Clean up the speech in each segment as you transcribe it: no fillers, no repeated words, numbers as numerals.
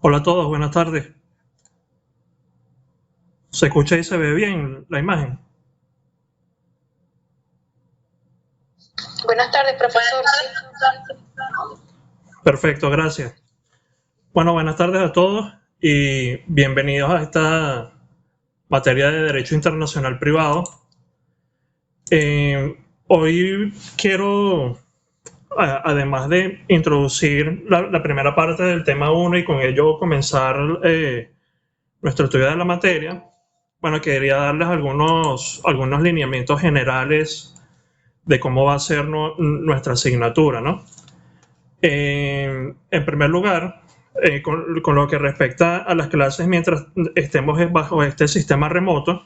Hola a todos, buenas tardes. ¿Se escucha y se ve bien la imagen? Buenas tardes, profesor. Perfecto, gracias. Bueno, buenas tardes a todos y bienvenidos a esta materia de Derecho Internacional Privado. Hoy quiero, además de introducir la primera parte del tema 1 y con ello comenzar nuestro estudio de la materia, bueno, quería darles algunos lineamientos generales de cómo va a ser nuestra asignatura, ¿no? En primer lugar, con lo que respecta a las clases mientras estemos bajo este sistema remoto,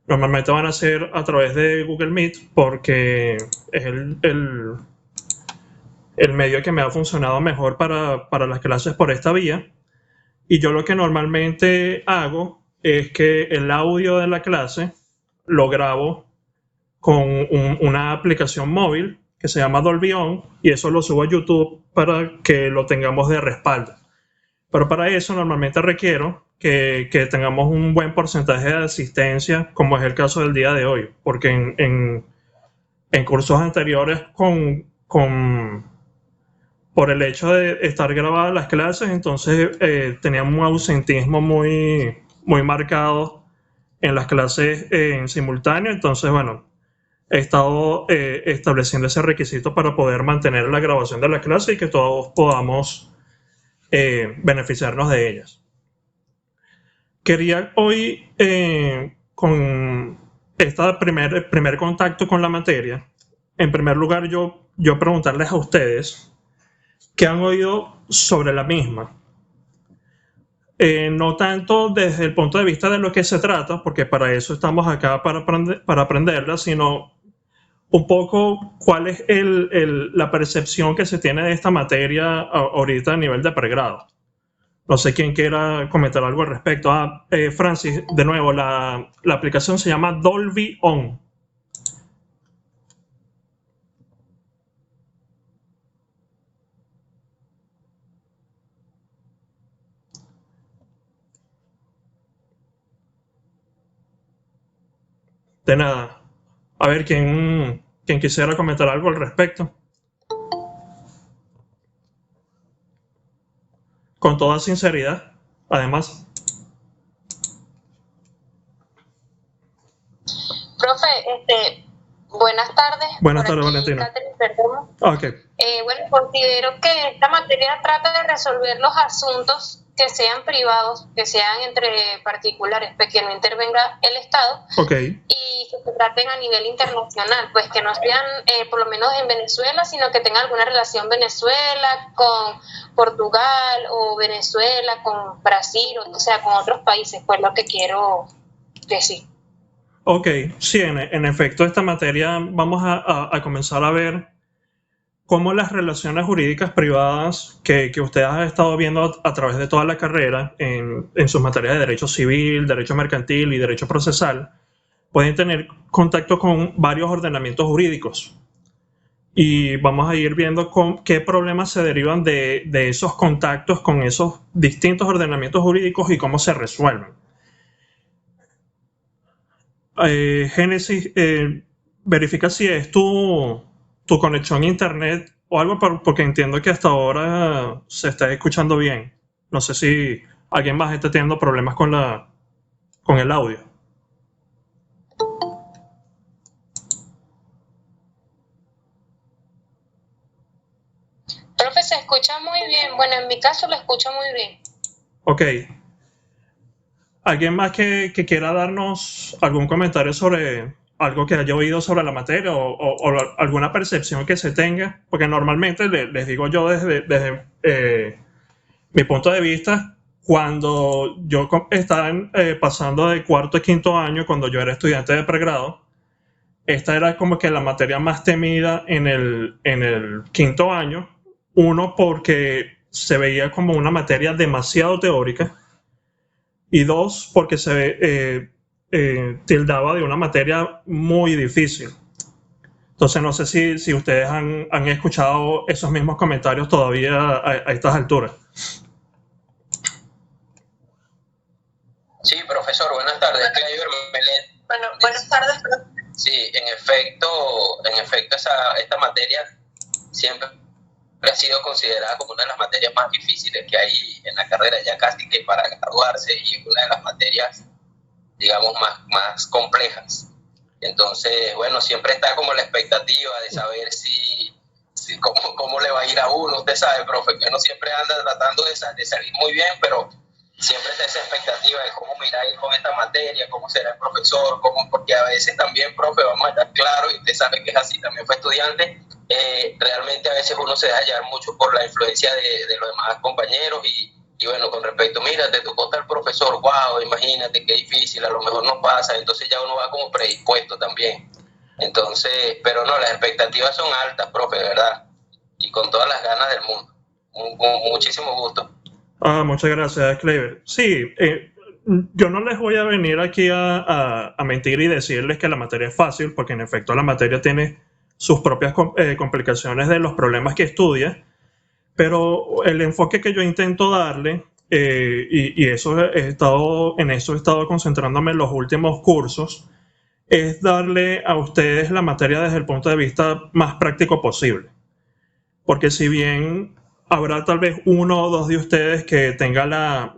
normalmente van a ser a través de Google Meet porque es el medio que me ha funcionado mejor para las clases por esta vía. Y yo lo que normalmente hago es que el audio de la clase lo grabo con una aplicación móvil que se llama Dolby On y eso lo subo a YouTube para que lo tengamos de respaldo. Pero para eso normalmente requiero que tengamos un buen porcentaje de asistencia, como es el caso del día de hoy, porque en cursos anteriores por el hecho de estar grabadas las clases, entonces teníamos un ausentismo muy marcado en las clases en simultáneo, entonces bueno, he estado estableciendo ese requisito para poder mantener la grabación de la clase y que todos podamos beneficiarnos de ellas. Quería hoy, con este primer contacto con la materia, en primer lugar yo preguntarles a ustedes qué han oído sobre la misma. No tanto desde el punto de vista de lo que se trata, porque para eso estamos acá para aprenderla, sino un poco cuál es la percepción que se tiene de esta materia ahorita a nivel de pregrado. No sé quién quiera comentar algo al respecto. Francis, de nuevo, la aplicación se llama Dolby On. De nada. A ver, ¿quién quisiera comentar algo al respecto? Con toda sinceridad, además. Profe, buenas tardes. Buenas Por tardes, aquí, Valentina. Catherine Perdomo. Okay. Bueno, considero que esta materia trata de resolver los asuntos que sean privados, que sean entre particulares, pues que no intervenga el Estado, Okay. y que se traten a nivel internacional, pues que no sean por lo menos en Venezuela, sino que tengan alguna relación Venezuela con Portugal o Venezuela con Brasil, o sea, con otros países, pues lo que quiero decir. Ok, sí, en efecto, esta materia vamos a comenzar a ver cómo las relaciones jurídicas privadas que ustedes han estado viendo a través de toda la carrera en sus materias de derecho civil, derecho mercantil y derecho procesal pueden tener contacto con varios ordenamientos jurídicos. Y vamos a ir viendo qué problemas se derivan de esos contactos con esos distintos ordenamientos jurídicos y cómo se resuelven. Génesis, verifica si es tu conexión a internet o algo, porque entiendo que hasta ahora se está escuchando bien. No sé si alguien más está teniendo problemas con el audio. Profe, se escucha muy bien. Bueno, en mi caso lo escucho muy bien. Ok. ¿Alguien más que quiera darnos algún comentario sobre algo que haya oído sobre la materia o alguna percepción que se tenga? Porque normalmente les digo yo desde mi punto de vista, cuando yo estaba pasando de cuarto a quinto año, cuando yo era estudiante de pregrado, esta era como que la materia más temida en el quinto año. Uno, porque se veía como una materia demasiado teórica. Y dos, porque se tildaba de una materia muy difícil. Entonces no sé si ustedes han escuchado esos mismos comentarios todavía a estas alturas. buenas tardes, Clever Melet. Bueno, buenas tardes. Sí, en efecto, esta materia siempre ha sido considerada como una de las materias más difíciles que hay en la carrera, ya casi que para graduarse, y una de las materias, digamos, más complejas. Entonces, bueno, siempre está como la expectativa de saber cómo le va a ir a uno. Usted sabe, profe, que uno siempre anda tratando de salir muy bien, pero siempre está esa expectativa de cómo me irá a ir con esta materia, cómo será el profesor, porque a veces también, profe, vamos a estar claros, y usted sabe que es así, también fue estudiante, realmente a veces uno se deja llevar mucho por la influencia de los demás compañeros, y bueno, con respecto, mira, te tocó tal profesor, wow, imagínate qué difícil, a lo mejor no pasa, entonces ya uno va como predispuesto también. Entonces, pero no, las expectativas son altas, profe, de verdad, y con todas las ganas del mundo. Muchísimo gusto. Muchas gracias, Clever. Sí, yo no les voy a venir aquí a mentir y decirles que la materia es fácil, porque en efecto la materia tiene sus propias complicaciones de los problemas que estudia, pero el enfoque que yo intento darle, y en eso he estado concentrándome en los últimos cursos, es darle a ustedes la materia desde el punto de vista más práctico posible. Porque si bien habrá tal vez uno o dos de ustedes que tenga la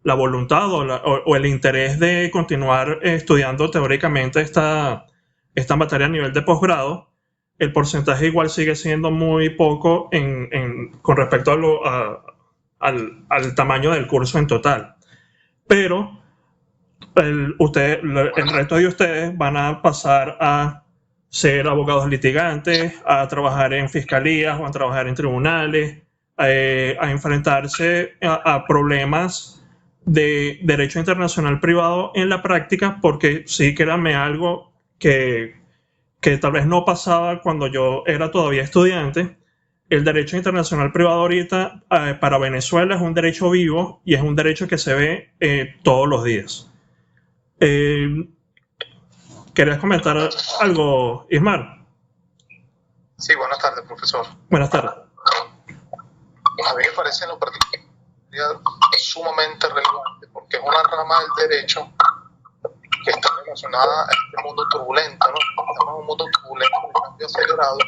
voluntad o el interés de continuar estudiando teóricamente esta materia a nivel de posgrado, el porcentaje igual sigue siendo muy poco con respecto al tamaño del curso en total. Pero el resto de ustedes van a pasar a ser abogados litigantes, a trabajar en fiscalías o a trabajar en tribunales, a enfrentarse a problemas de derecho internacional privado en la práctica, porque sí, créanme, algo que tal vez no pasaba cuando yo era todavía estudiante. El derecho internacional privado ahorita para Venezuela es un derecho vivo y es un derecho que se ve todos los días. ¿Querías comentar algo, Ismar? Sí, buenas tardes, profesor. Buenas tardes. A mí me parece en lo particular sumamente relevante, porque es una rama del derecho que está relacionada a este mundo turbulento, ¿no? Estamos en un mundo turbulento, de cambio acelerado,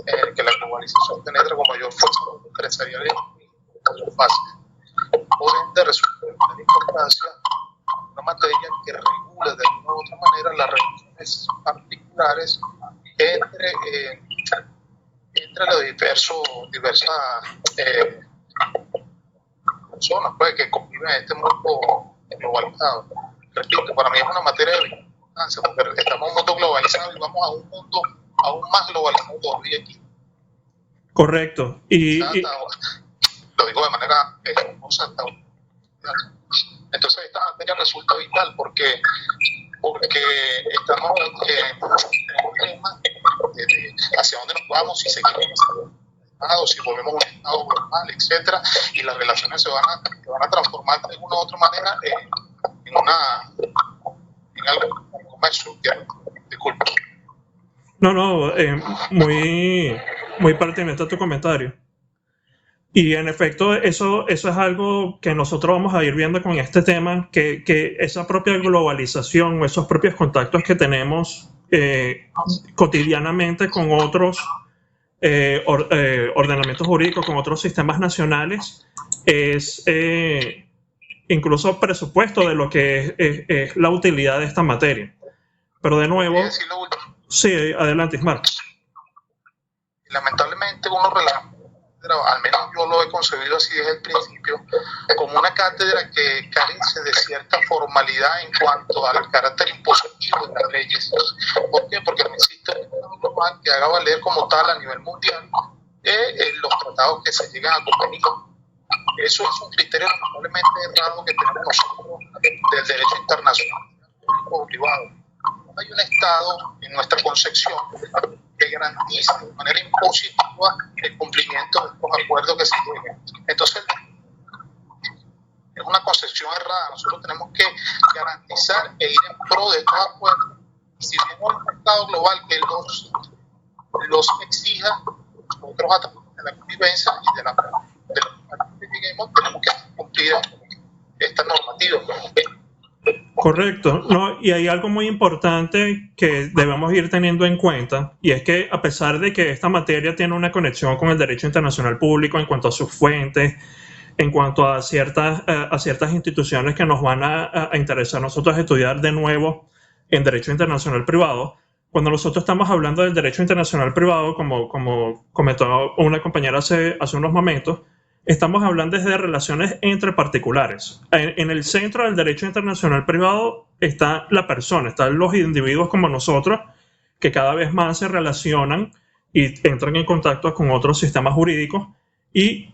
en el que la globalización penetra con mayor fuerza empresarial y fácil. Por ende, resulta de gran importancia una materia que regula de alguna u otra manera las relaciones particulares entre las diversas personas, pues, que conviven en este mundo globalizado. Repito, para mí es una materia de importancia, porque estamos en un mundo globalizado y vamos a un mundo aún más globalizado todavía aquí. Correcto. Lo digo de manera hermosa. Entonces esta materia resulta vital porque estamos en un tema de hacia dónde nos vamos, si seguimos estado, si volvemos a un estado normal, etcétera, y las relaciones se van a transformar de una u otra manera en algo comercio. Disculpa. No, muy pertinente tu comentario. Y en efecto, eso es algo que nosotros vamos a ir viendo con este tema, que esa propia globalización o esos propios contactos que tenemos cotidianamente con otros ordenamientos jurídicos, con otros sistemas nacionales, es incluso presupuesto de lo que es la utilidad de esta materia. Pero de nuevo... Sí, adelante, Ismar. Lamentablemente uno al menos yo lo he concebido así desde el principio, como una cátedra que carece de cierta formalidad en cuanto al carácter impositivo de las leyes. ¿Por qué? Porque no existe un tratado global que haga valer como tal a nivel mundial los tratados que se llegan a convenir. Eso es un criterio lamentablemente errado que tenemos nosotros del derecho internacional o privado. Hay un Estado en nuestra concepción que garantiza de manera impositiva el cumplimiento de los acuerdos que se lleguen. Entonces, es una concepción errada. Nosotros tenemos que garantizar e ir en pro de estos acuerdos. Y si bien un Estado global que los exija, nosotros a través de la convivencia y de los que lleguemos, tenemos que cumplir esta normativa. Correcto, no, y hay algo muy importante que debemos ir teniendo en cuenta, y es que a pesar de que esta materia tiene una conexión con el derecho internacional público en cuanto a sus fuentes, en cuanto a ciertas instituciones que nos van a interesar a nosotros estudiar de nuevo en derecho internacional privado, cuando nosotros estamos hablando del derecho internacional privado, como comentó una compañera hace unos momentos, estamos hablando de relaciones entre particulares. En el centro del derecho internacional privado está la persona, están los individuos como nosotros, que cada vez más se relacionan y entran en contacto con otros sistemas jurídicos y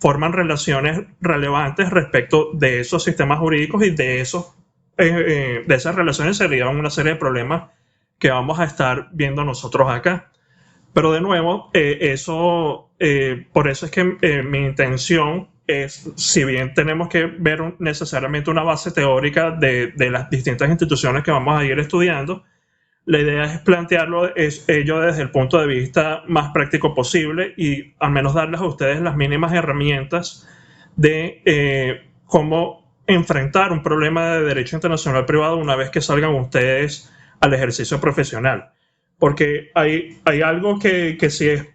forman relaciones relevantes respecto de esos sistemas jurídicos, y de esas relaciones se derivan una serie de problemas que vamos a estar viendo nosotros acá. Pero de nuevo, por eso es que mi intención es, si bien tenemos que ver necesariamente una base teórica de las distintas instituciones que vamos a ir estudiando, la idea es plantearlo ello desde el punto de vista más práctico posible, y al menos darles a ustedes las mínimas herramientas de cómo enfrentar un problema de derecho internacional privado una vez que salgan ustedes al ejercicio profesional. Porque hay algo que sí es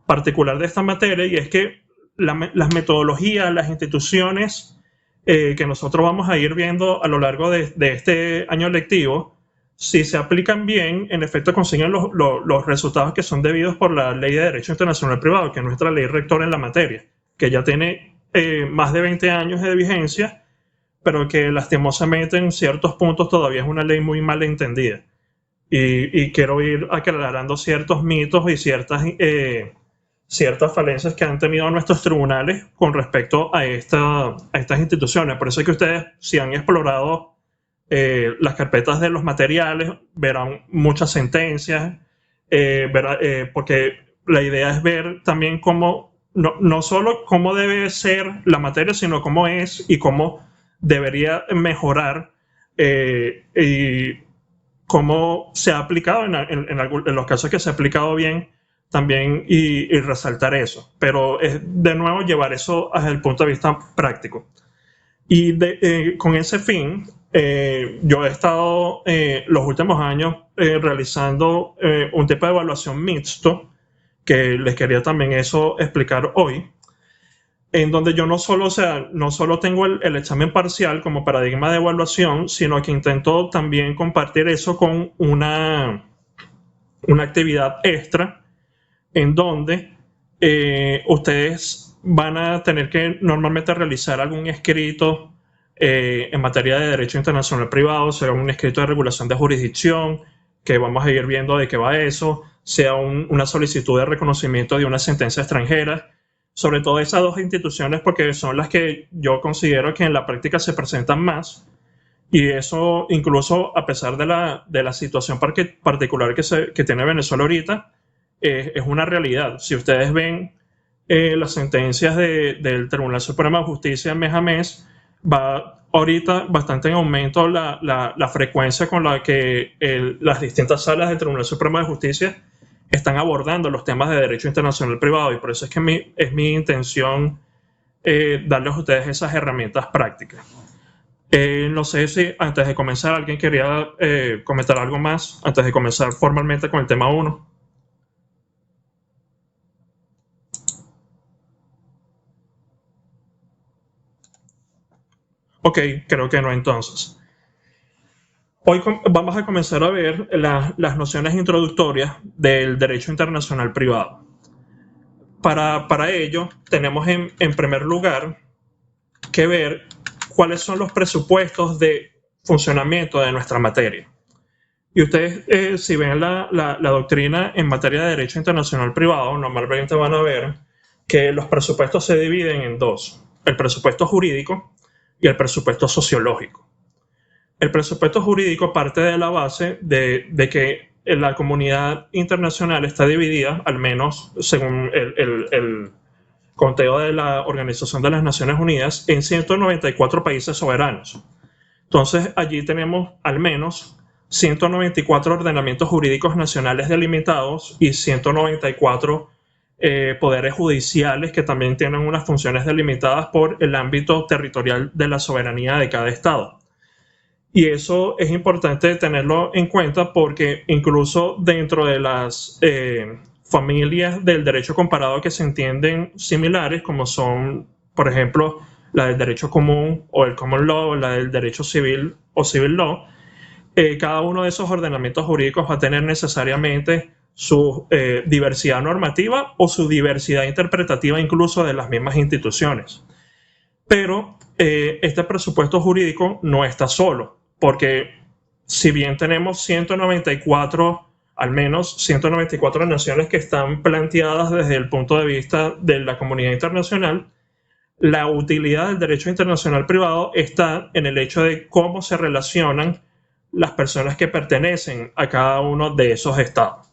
particular de esta materia, y es que las metodologías, las instituciones que nosotros vamos a ir viendo a lo largo de este año lectivo, si se aplican bien, en efecto consiguen los resultados que son debidos por la Ley de Derecho Internacional Privado, que es nuestra ley rectora en la materia, que ya tiene más de 20 años de vigencia, pero que lastimosamente en ciertos puntos todavía es una ley muy mal entendida. Y quiero ir aclarando ciertos mitos y ciertas falencias que han tenido nuestros tribunales con respecto a estas instituciones. Por eso es que ustedes, si han explorado las carpetas de los materiales, verán muchas sentencias, porque la idea es ver también cómo, no solo cómo debe ser la materia, sino cómo es y cómo debería mejorar, y cómo se ha aplicado en los casos que se ha aplicado bien también, y resaltar eso. Pero es de nuevo llevar eso desde el punto de vista práctico. Y con ese fin, yo he estado los últimos años realizando un tipo de evaluación mixto, que les quería también eso explicar hoy, en donde yo no solo tengo el examen parcial como paradigma de evaluación, sino que intento también compartir eso con una actividad extra, en donde ustedes van a tener que normalmente realizar algún escrito en materia de derecho internacional privado, sea un escrito de regulación de jurisdicción, que vamos a ir viendo de qué va eso, sea una solicitud de reconocimiento de una sentencia extranjera, sobre todo esas dos instituciones, porque son las que yo considero que en la práctica se presentan más, y eso incluso a pesar de la situación particular que tiene Venezuela ahorita, es una realidad. Si ustedes ven las sentencias del Tribunal Supremo de Justicia mes a mes, va ahorita bastante en aumento la frecuencia con la que las distintas salas del Tribunal Supremo de Justicia están abordando los temas de derecho internacional privado, y por eso es que es mi intención darles a ustedes esas herramientas prácticas. No sé si antes de comenzar alguien quería comentar algo más, antes de comenzar formalmente con el tema 1. Ok, creo que no entonces. Hoy vamos a comenzar a ver las nociones introductorias del derecho internacional privado. Para ello, tenemos en primer lugar que ver cuáles son los presupuestos de funcionamiento de nuestra materia. Y ustedes, si ven la doctrina en materia de derecho internacional privado, normalmente van a ver que los presupuestos se dividen en dos: el presupuesto jurídico y el presupuesto sociológico. El presupuesto jurídico parte de la base de que la comunidad internacional está dividida, al menos según el conteo de la Organización de las Naciones Unidas, en 194 países soberanos. Entonces, allí tenemos al menos 194 ordenamientos jurídicos nacionales delimitados y 194 poderes judiciales que también tienen unas funciones delimitadas por el ámbito territorial de la soberanía de cada estado. Y eso es importante tenerlo en cuenta porque incluso dentro de las familias del derecho comparado que se entienden similares, como son, por ejemplo, la del derecho común o el common law, o la del derecho civil o civil law, cada uno de esos ordenamientos jurídicos va a tener necesariamente su diversidad normativa o su diversidad interpretativa incluso de las mismas instituciones. Pero este presupuesto jurídico no está solo, porque si bien tenemos 194, al menos 194 naciones que están planteadas desde el punto de vista de la comunidad internacional, la utilidad del derecho internacional privado está en el hecho de cómo se relacionan las personas que pertenecen a cada uno de esos estados.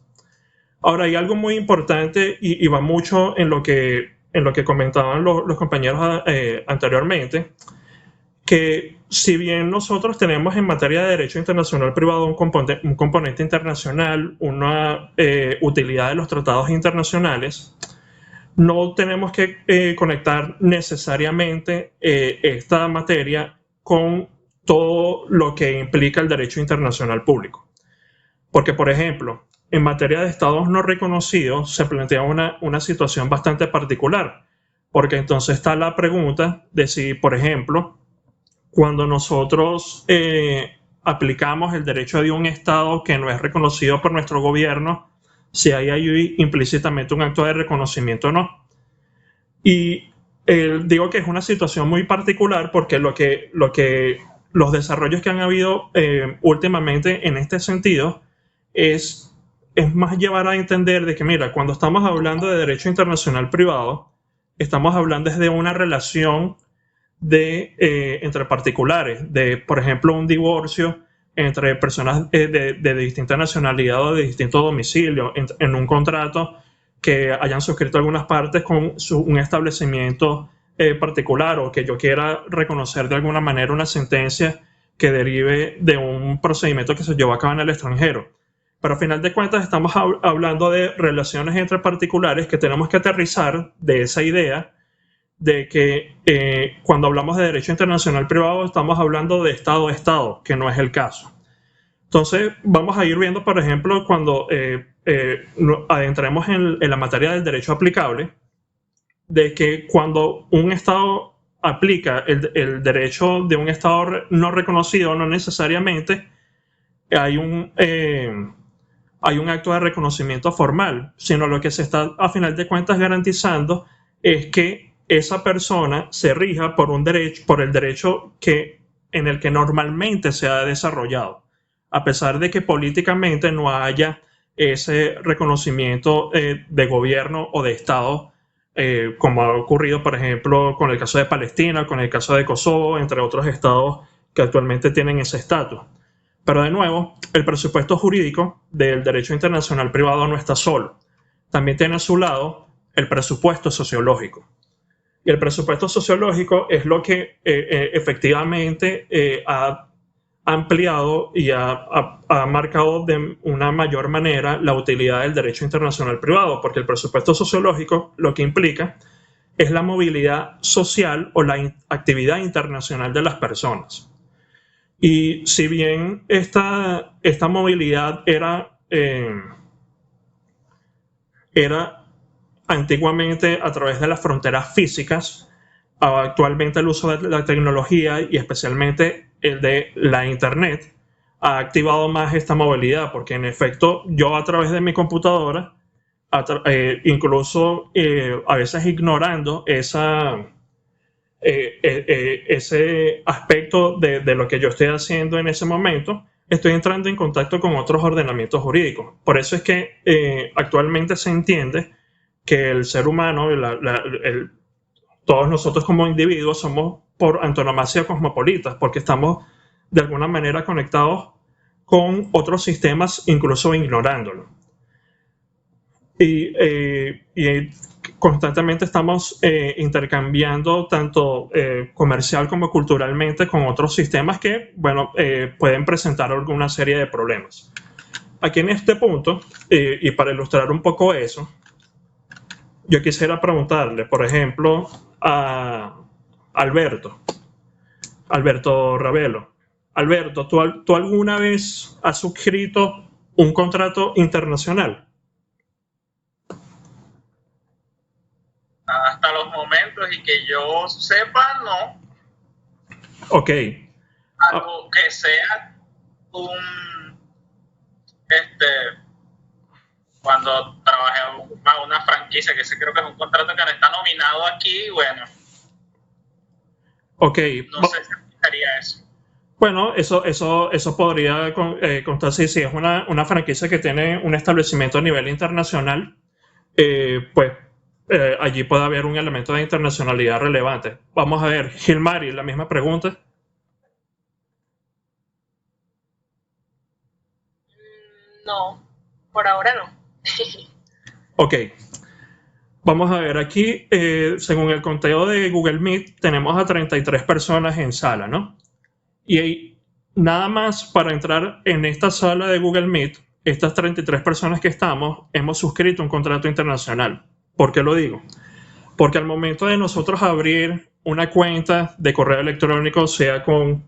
Ahora, hay algo muy importante y va mucho en lo que comentaban los compañeros anteriormente, que si bien nosotros tenemos en materia de derecho internacional privado un componente internacional, una utilidad de los tratados internacionales, no tenemos que conectar necesariamente esta materia con todo lo que implica el derecho internacional público. Porque, por ejemplo, en materia de estados no reconocidos se plantea una situación bastante particular, porque entonces está la pregunta de si, por ejemplo, cuando nosotros aplicamos el derecho de un estado que no es reconocido por nuestro gobierno, si hay ahí implícitamente un acto de reconocimiento o no. Y digo que es una situación muy particular porque los desarrollos que han habido últimamente en este sentido es más llevar a entender de que, mira, cuando estamos hablando de derecho internacional privado, estamos hablando desde una relación entre particulares, de, por ejemplo, un divorcio entre personas de distinta nacionalidad o de distinto domicilio, en un contrato que hayan suscrito algunas partes con un establecimiento particular, o que yo quiera reconocer de alguna manera una sentencia que derive de un procedimiento que se llevó a cabo en el extranjero. Pero a final de cuentas estamos hablando de relaciones entre particulares que tenemos que aterrizar de esa idea de que cuando hablamos de derecho internacional privado estamos hablando de Estado a Estado, que no es el caso. Entonces vamos a ir viendo, por ejemplo, cuando adentremos en la materia del derecho aplicable, de que cuando un Estado aplica el derecho de un Estado no reconocido, no necesariamente hay un acto de reconocimiento formal, sino lo que se está a final de cuentas garantizando es que esa persona se rija por el derecho en el que normalmente se ha desarrollado, a pesar de que políticamente no haya ese reconocimiento de gobierno o de Estado, como ha ocurrido, por ejemplo, con el caso de Palestina, con el caso de Kosovo, entre otros estados que actualmente tienen ese estatus. Pero de nuevo, el presupuesto jurídico del derecho internacional privado no está solo. También tiene a su lado el presupuesto sociológico. Y el presupuesto sociológico es lo que efectivamente ha ampliado y ha marcado de una mayor manera la utilidad del derecho internacional privado, porque el presupuesto sociológico lo que implica es la movilidad social o la actividad internacional de las personas. Y si bien esta movilidad era antiguamente a través de las fronteras físicas, actualmente el uso de la tecnología y especialmente el de la Internet ha activado más esta movilidad, porque en efecto yo a través de mi computadora, incluso a veces ignorando ese aspecto de lo que yo estoy haciendo en ese momento, estoy entrando en contacto con otros ordenamientos jurídicos. Por eso es que actualmente se entiende que el ser humano, todos nosotros como individuos somos por antonomasia cosmopolitas, porque estamos de alguna manera conectados con otros sistemas, incluso ignorándolo. Y constantemente estamos intercambiando tanto comercial como culturalmente con otros sistemas que, bueno, pueden presentar alguna serie de problemas. Aquí en este punto, y para ilustrar un poco eso, yo quisiera preguntarle, por ejemplo, a Alberto Ravelo, Alberto, ¿tú alguna vez has suscrito un contrato internacional? Hasta los momentos y que yo sepa, no. Ok. Algo que sea cuando trabajé a una franquicia, que sí creo que es un contrato que no está nominado aquí, bueno. Ok. No sé si aplicaría eso. Bueno, eso podría contar si es una franquicia que tiene un establecimiento a nivel internacional, pues allí puede haber un elemento de internacionalidad relevante. Vamos a ver, Gilmari, la misma pregunta. No, por ahora no. Ok. Vamos a ver, aquí, según el conteo de Google Meet, tenemos a 33 personas en sala, ¿no? Y nada más para entrar en esta sala de Google Meet, estas 33 personas que estamos, hemos suscrito un contrato internacional. ¿Por qué lo digo? Porque al momento de nosotros abrir una cuenta de correo electrónico, sea con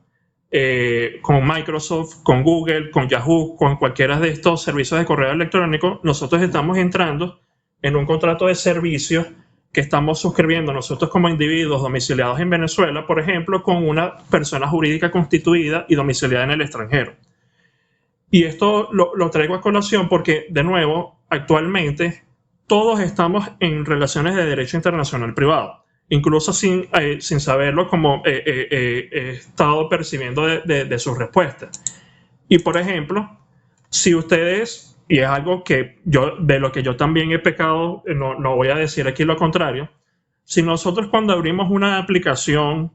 Microsoft, con Google, con Yahoo, con cualquiera de estos servicios de correo electrónico, nosotros estamos entrando en un contrato de servicio que estamos suscribiendo nosotros como individuos domiciliados en Venezuela, por ejemplo, con una persona jurídica constituida y domiciliada en el extranjero. Y esto lo traigo a colación porque, de nuevo, actualmente todos estamos en relaciones de derecho internacional privado, incluso sin saberlo, como he estado percibiendo de sus respuestas. Y, por ejemplo, si ustedes, y es algo que de lo que yo también he pecado, no voy a decir aquí lo contrario, si nosotros cuando abrimos una aplicación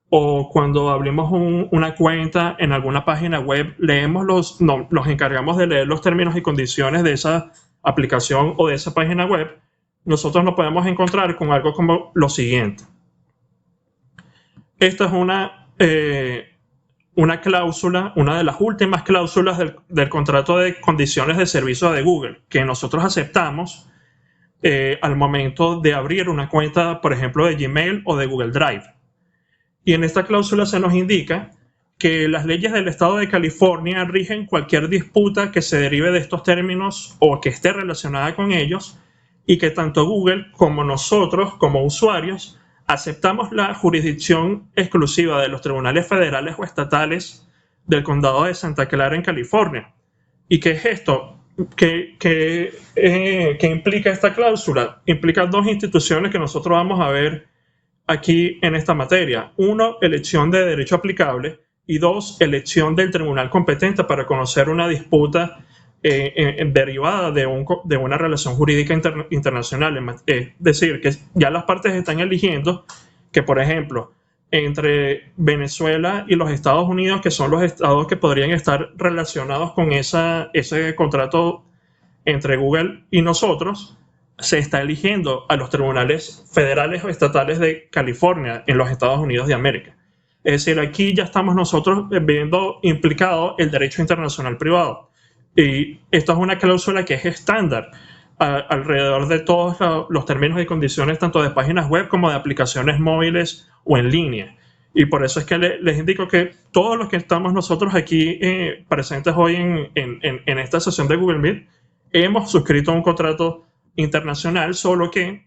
o cuando abrimos una cuenta en alguna página web, nos encargamos de leer los términos y condiciones de esa aplicación o de esa página web, nosotros nos podemos encontrar con algo como lo siguiente. Esta es una cláusula, una de las últimas cláusulas del contrato de condiciones de servicio de Google, que nosotros aceptamos al momento de abrir una cuenta, por ejemplo, de Gmail o de Google Drive. Y en esta cláusula se nos indica que las leyes del estado de California rigen cualquier disputa que se derive de estos términos o que esté relacionada con ellos, y que tanto Google como nosotros, como usuarios, aceptamos la jurisdicción exclusiva de los tribunales federales o estatales del condado de Santa Clara en California. ¿Y qué es esto? ¿Qué implica esta cláusula? Implica dos instituciones que nosotros vamos a ver aquí en esta materia. Uno, elección de derecho aplicable, y dos, elección del tribunal competente para conocer una disputa derivada de una relación jurídica internacional. Es decir, que ya las partes están eligiendo que, por ejemplo, entre Venezuela y los Estados Unidos, que son los estados que podrían estar relacionados con ese contrato entre Google y nosotros, se está eligiendo a los tribunales federales o estatales de California en los Estados Unidos de América. Es decir, aquí ya estamos nosotros viendo implicado el derecho internacional privado. Y esto es una cláusula que es estándar alrededor de todos los términos y condiciones, tanto de páginas web como de aplicaciones móviles o en línea. Y por eso es que les indico que todos los que estamos nosotros aquí presentes hoy en esta sesión de Google Meet, hemos suscrito un contrato internacional, solo que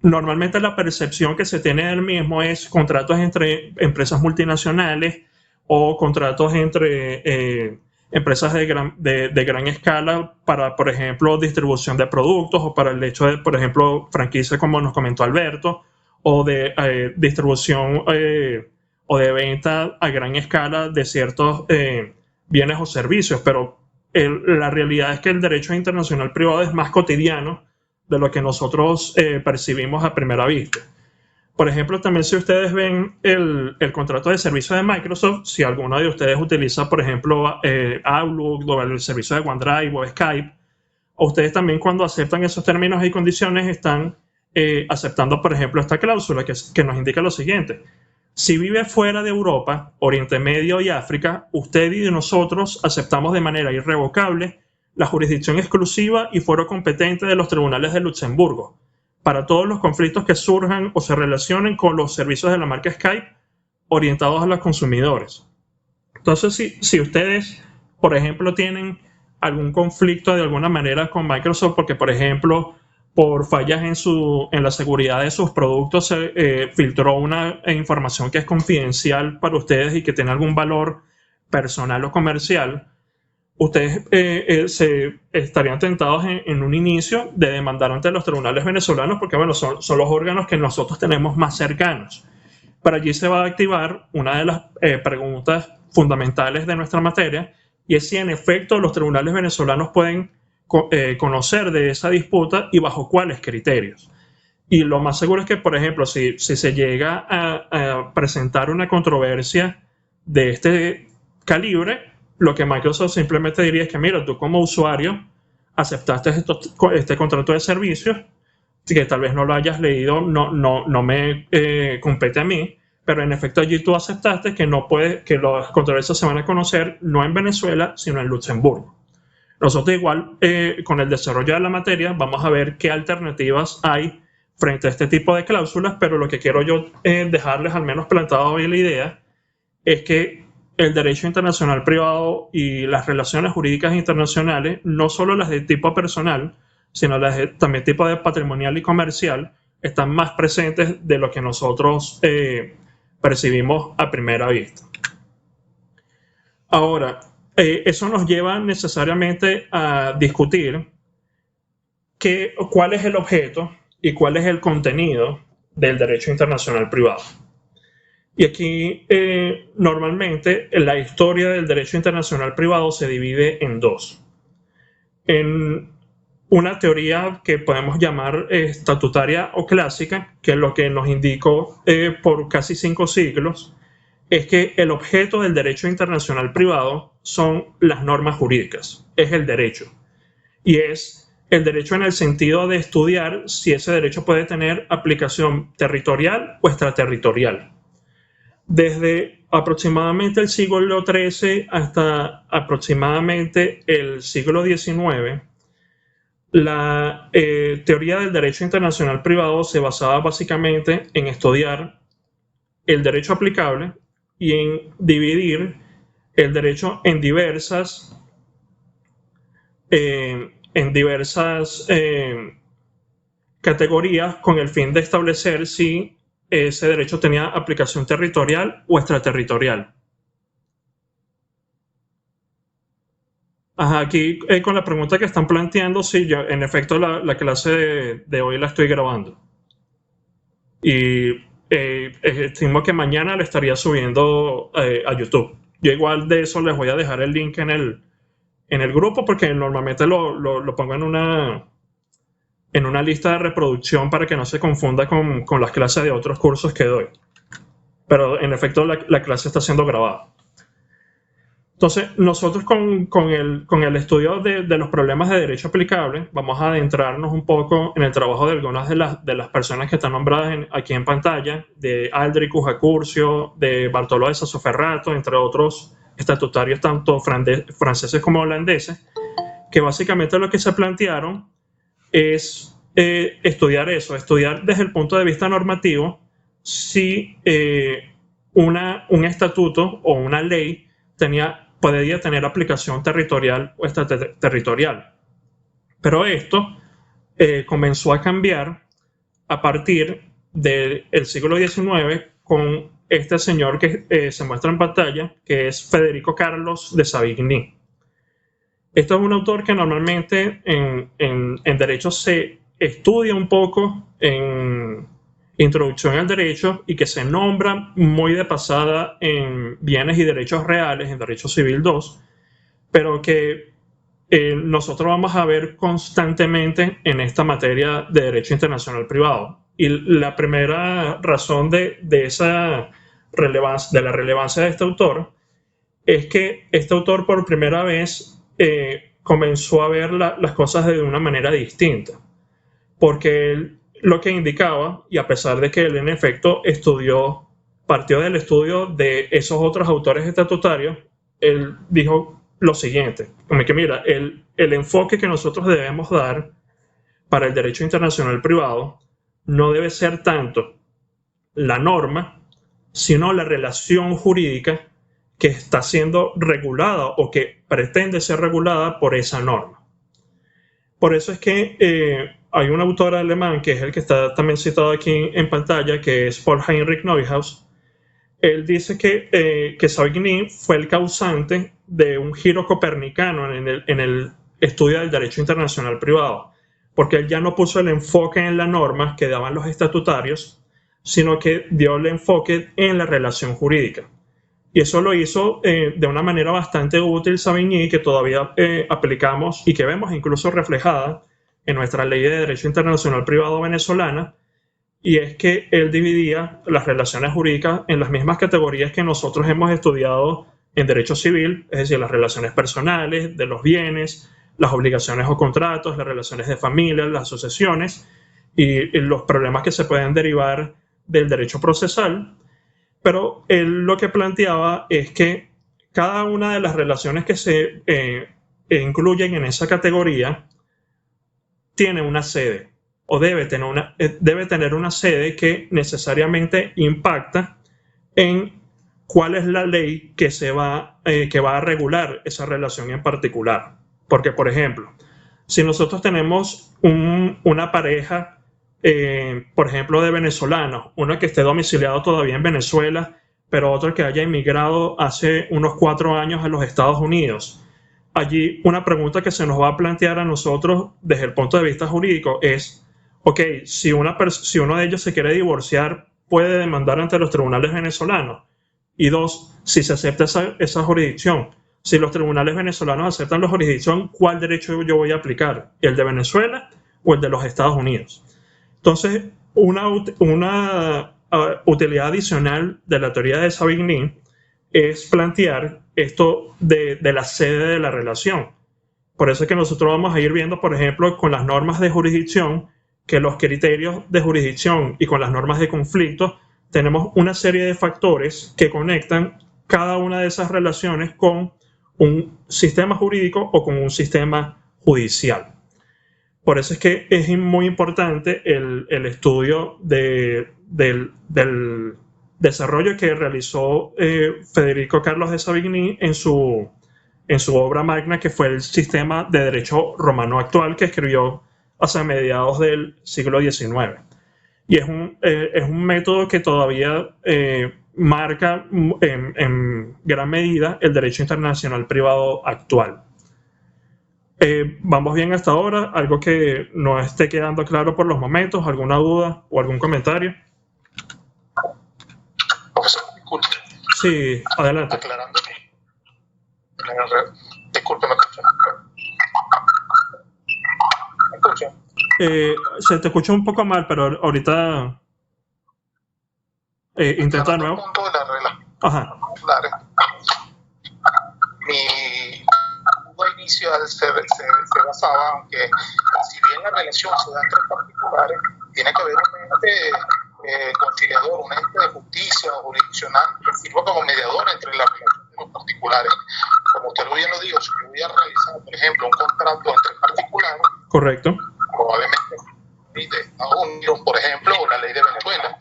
normalmente la percepción que se tiene del mismo es contratos entre empresas multinacionales o contratos entre empresas de gran escala para, por ejemplo, distribución de productos, o para el hecho de, por ejemplo, franquicia, como nos comentó Alberto, o de distribución o de venta a gran escala de ciertos bienes o servicios. Pero la realidad es que el derecho internacional privado es más cotidiano de lo que nosotros percibimos a primera vista. Por ejemplo, también si ustedes ven el contrato de servicio de Microsoft, si alguno de ustedes utiliza, por ejemplo, Outlook o el servicio de OneDrive o Skype, ustedes también, cuando aceptan esos términos y condiciones, están aceptando, por ejemplo, esta cláusula que nos indica lo siguiente. Si vive fuera de Europa, Oriente Medio y África, usted y nosotros aceptamos de manera irrevocable la jurisdicción exclusiva y fuero competente de los tribunales de Luxemburgo para todos los conflictos que surjan o se relacionen con los servicios de la marca Skype orientados a los consumidores. Entonces, si ustedes, por ejemplo, tienen algún conflicto de alguna manera con Microsoft, porque, por ejemplo, por fallas en la seguridad de sus productos se filtró una información que es confidencial para ustedes y que tiene algún valor personal o comercial, ustedes se estarían tentados en un inicio de demandar ante los tribunales venezolanos porque, bueno, son los órganos que nosotros tenemos más cercanos. Para allí se va a activar una de las preguntas fundamentales de nuestra materia, y es si en efecto los tribunales venezolanos pueden conocer de esa disputa y bajo cuáles criterios. Y lo más seguro es que, por ejemplo, si se llega a presentar una controversia de este calibre, lo que Microsoft simplemente diría es que, mira, tú como usuario aceptaste este contrato de servicios, que tal vez no lo hayas leído, no me compete a mí, pero en efecto allí tú aceptaste que no puede, que las controversias se van a conocer no en Venezuela, sino en Luxemburgo. Nosotros igual, con el desarrollo de la materia, vamos a ver qué alternativas hay frente a este tipo de cláusulas, pero lo que quiero yo dejarles al menos plantado hoy la idea es que el derecho internacional privado y las relaciones jurídicas internacionales, no solo las de tipo personal, sino las de también tipo de patrimonial y comercial, están más presentes de lo que nosotros percibimos a primera vista. Ahora, eso nos lleva necesariamente a discutir cuál es el objeto y cuál es el contenido del derecho internacional privado. Y aquí, normalmente, la historia del derecho internacional privado se divide en dos. En una teoría que podemos llamar estatutaria o clásica, que es lo que nos indicó por casi 5 siglos, es que el objeto del derecho internacional privado son las normas jurídicas, es el derecho. Y es el derecho en el sentido de estudiar si ese derecho puede tener aplicación territorial o extraterritorial. Desde aproximadamente el siglo XIII hasta aproximadamente el siglo XIX, la teoría del derecho internacional privado se basaba básicamente en estudiar el derecho aplicable y en dividir el derecho en diversas categorías con el fin de establecer si ese derecho tenía aplicación territorial o extraterritorial. Aquí con la pregunta que están planteando, sí, yo en efecto la clase de hoy la estoy grabando. Y estimo que mañana la estaría subiendo a YouTube. Yo igual de eso les voy a dejar el link en el grupo, porque normalmente lo pongo en una lista de reproducción para que no se confunda con las clases de otros cursos que doy. Pero en efecto la clase está siendo grabada. Entonces, nosotros con el estudio de los problemas de derecho aplicable, vamos a adentrarnos un poco en el trabajo de algunas de las personas que están nombradas aquí en pantalla, de Aldrich Curcio, de Bartolò de Sassoferrato, entre otros estatutarios tanto franceses como holandeses, que básicamente lo que se plantearon es estudiar desde el punto de vista normativo si un estatuto o una ley podría tener aplicación territorial o extraterritorial. Pero esto comenzó a cambiar a partir del siglo XIX con este señor que se muestra en pantalla, que es Federico Carlos de Savigny. Esto es un autor que normalmente en derecho se estudia un poco en Introducción al Derecho y que se nombra muy de pasada en Bienes y Derechos Reales, en Derecho Civil 2, pero que nosotros vamos a ver constantemente en esta materia de Derecho Internacional Privado. Y la primera razón de la relevancia de este autor es que este autor por primera vez comenzó a ver las cosas de una manera distinta, porque él lo que indicaba, y a pesar de que él en efecto partió del estudio de esos otros autores estatutarios, él dijo lo siguiente, como que mira, el enfoque que nosotros debemos dar para el derecho internacional privado no debe ser tanto la norma, sino la relación jurídica que está siendo regulada o que pretende ser regulada por esa norma. Por eso es que hay un autor alemán, que es el que está también citado aquí en pantalla, que es Paul Heinrich Neuhaus. Él dice que Savigny fue el causante de un giro copernicano en el estudio del derecho internacional privado, porque él ya no puso el enfoque en la norma que daban los estatutarios, sino que dio el enfoque en la relación jurídica. Y eso lo hizo de una manera bastante útil Savigny, que todavía aplicamos y que vemos incluso reflejada en nuestra ley de derecho internacional privado venezolana, y es que él dividía las relaciones jurídicas en las mismas categorías que nosotros hemos estudiado en derecho civil, es decir, las relaciones personales, de los bienes, las obligaciones o contratos, las relaciones de familia, las sucesiones y los problemas que se pueden derivar del derecho procesal. Pero él lo que planteaba es que cada una de las relaciones que se incluyen en esa categoría tiene una sede, o debe tener una sede que necesariamente impacta en cuál es la ley que va a regular esa relación en particular. Porque, por ejemplo, si nosotros tenemos una pareja, por ejemplo, de venezolanos, uno que esté domiciliado todavía en Venezuela, pero otro que haya emigrado hace unos 4 años a los Estados Unidos, allí una pregunta que se nos va a plantear a nosotros desde el punto de vista jurídico es, ok, si uno de ellos se quiere divorciar, ¿puede demandar ante los tribunales venezolanos? Y 2, si se acepta esa jurisdicción, si los tribunales venezolanos aceptan la jurisdicción, ¿cuál derecho yo voy a aplicar? ¿El de Venezuela o el de los Estados Unidos? Entonces, una utilidad adicional de la teoría de Savigny es plantear esto de la sede de la relación. Por eso es que nosotros vamos a ir viendo, por ejemplo, con las normas de jurisdicción, que los criterios de jurisdicción y con las normas de conflicto tenemos una serie de factores que conectan cada una de esas relaciones con un sistema jurídico o con un sistema judicial. Por eso es que es muy importante el estudio del desarrollo que realizó Federico Carlos de Savigny en su obra magna, que fue el Sistema de Derecho Romano Actual, que escribió hacia mediados del siglo XIX. Y es un método que todavía marca en gran medida el derecho internacional privado actual. ¿Vamos bien hasta ahora? ¿Algo que no esté quedando claro por los momentos? ¿Alguna duda o algún comentario? Profesor, disculpe. Sí, adelante. Aclarando que... Disculpe, ¿me escucha? ¿Me escucha? Se te escucha un poco mal, pero ahorita intenta de nuevo. El punto de la relación. Ajá. Mi duda inicial se basaba, aunque si bien la relación se da entre particulares, tiene que haber un ente conciliador, un ente de justicia o jurisdiccional que sirva como mediador entre las relaciones de los particulares. Como usted bien lo dijo, si yo voy a realizar, por ejemplo, un contrato entre particulares, Correcto. Probablemente Estados Unidos, por ejemplo, o la ley de Venezuela.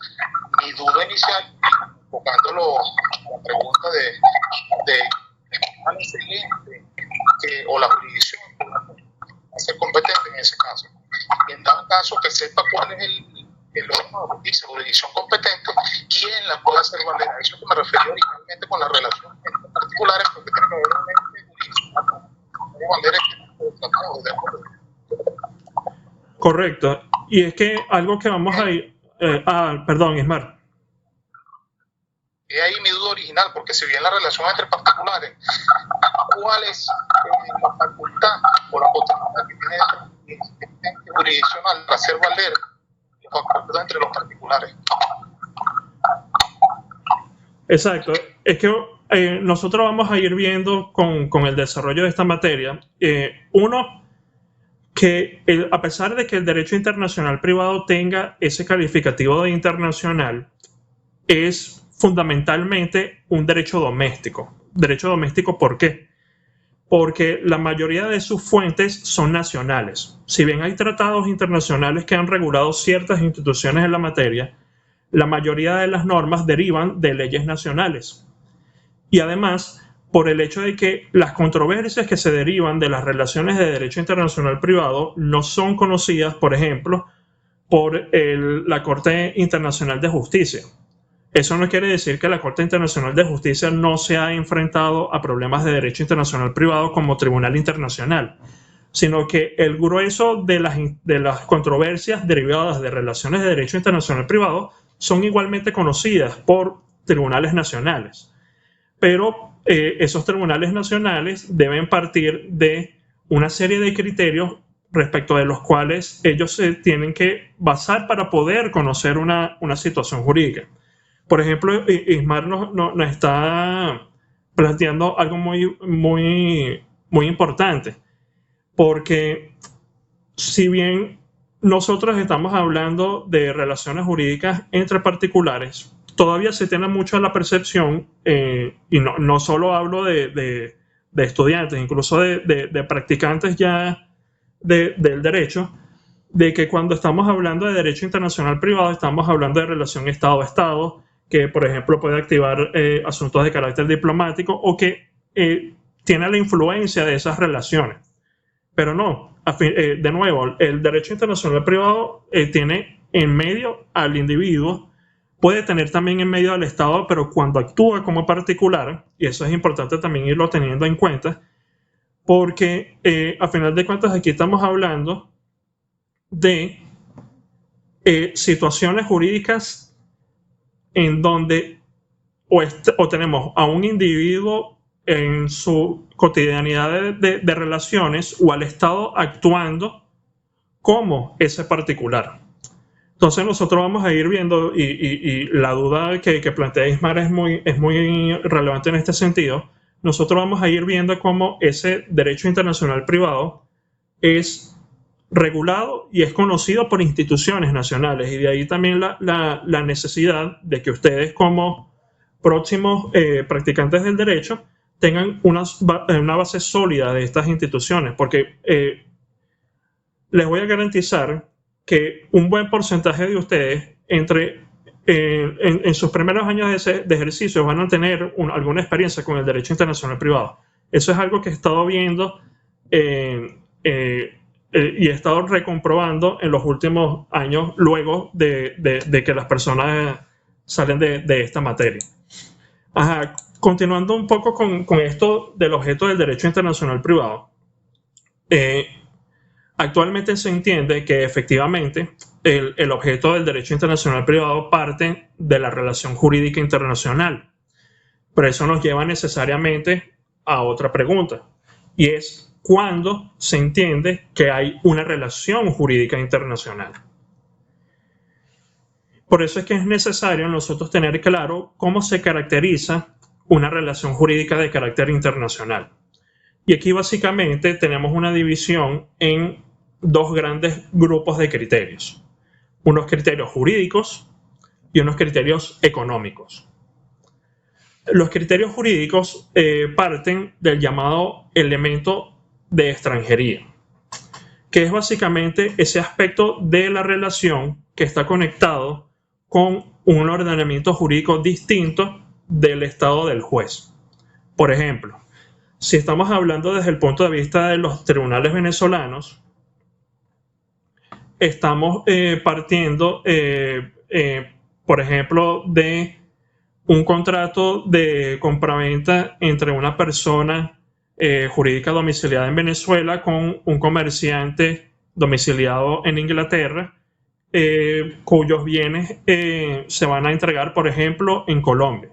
Mi duda inicial, enfocándolo a la pregunta de el siguiente, o la jurisdicción va a ser competente en ese caso. Y en dado caso que sepa cuál es el órgano de justicia, jurisdicción competente, quién la puede hacer valer. A eso que me refería originalmente con la relación entre particulares, porque tiene que haber un ente jurisdiccional que valer este tipo de tratados de acuerdo. Correcto. Y es que algo que vamos a ir... perdón, Ismar. Es ahí mi duda original, porque si bien la relación entre particulares, ¿cuál es la facultad o la potestad que tiene el jurisdiccional para hacer valer la facultad entre los particulares? Exacto. Es que nosotros vamos a ir viendo con el desarrollo de esta materia. Uno, que a pesar de que el derecho internacional privado tenga ese calificativo de internacional, es fundamentalmente un derecho doméstico. ¿Derecho doméstico por qué? Porque la mayoría de sus fuentes son nacionales. Si bien hay tratados internacionales que han regulado ciertas instituciones en la materia, la mayoría de las normas derivan de leyes nacionales. y además por el hecho de que las controversias que se derivan de las relaciones de derecho internacional privado no son conocidas, por ejemplo, por la Corte Internacional de Justicia. Eso no quiere decir que la Corte Internacional de Justicia no se ha enfrentado a problemas de derecho internacional privado como tribunal internacional, sino que el grueso de las controversias derivadas de relaciones de derecho internacional privado son igualmente conocidas por tribunales nacionales. Pero esos tribunales nacionales deben partir de una serie de criterios respecto de los cuales ellos se tienen que basar para poder conocer una situación jurídica. Por ejemplo, Ismar nos está planteando algo muy importante, porque si bien nosotros estamos hablando de relaciones jurídicas entre particulares, todavía se tiene mucho la percepción, y no solo hablo de estudiantes, incluso de practicantes ya del derecho, de que cuando estamos hablando de derecho internacional privado estamos hablando de relación Estado a Estado, que por ejemplo puede activar asuntos de carácter diplomático o que tiene la influencia de esas relaciones. Pero no, de nuevo, el derecho internacional privado tiene en medio al individuo, puede tener también en medio al Estado, pero cuando actúa como particular, y eso es importante también irlo teniendo en cuenta, porque a final de cuentas aquí estamos hablando de situaciones jurídicas en donde o tenemos a un individuo en su cotidianidad de relaciones o al Estado actuando como ese particular. Entonces nosotros vamos a ir viendo, y la duda que plantea Ismar es muy relevante en este sentido. Nosotros vamos a ir viendo cómo ese derecho internacional privado es regulado y es conocido por instituciones nacionales, y de ahí también la necesidad de que ustedes como próximos practicantes del derecho tengan una base sólida de estas instituciones, porque les voy a garantizar que un buen porcentaje de ustedes en sus primeros años de ejercicio van a tener alguna experiencia con el derecho internacional privado. Eso es algo que he estado viendo y he estado recomprobando en los últimos años luego de que las personas salen de esta materia. Ajá, continuando un poco con esto del objeto del derecho internacional privado, actualmente se entiende que efectivamente el objeto del derecho internacional privado parte de la relación jurídica internacional, pero eso nos lleva necesariamente a otra pregunta, y es ¿cuándo se entiende que hay una relación jurídica internacional? Por eso es que es necesario nosotros tener claro cómo se caracteriza una relación jurídica de carácter internacional. Y aquí básicamente tenemos una división en dos grandes grupos de criterios. Unos criterios jurídicos y unos criterios económicos. Los criterios jurídicos parten del llamado elemento de extranjería, que es básicamente ese aspecto de la relación que está conectado con un ordenamiento jurídico distinto del estado del juez. Por ejemplo, si estamos hablando desde el punto de vista de los tribunales venezolanos, estamos partiendo, por ejemplo, de un contrato de compraventa entre una persona jurídica domiciliada en Venezuela con un comerciante domiciliado en Inglaterra, cuyos bienes se van a entregar, por ejemplo, en Colombia.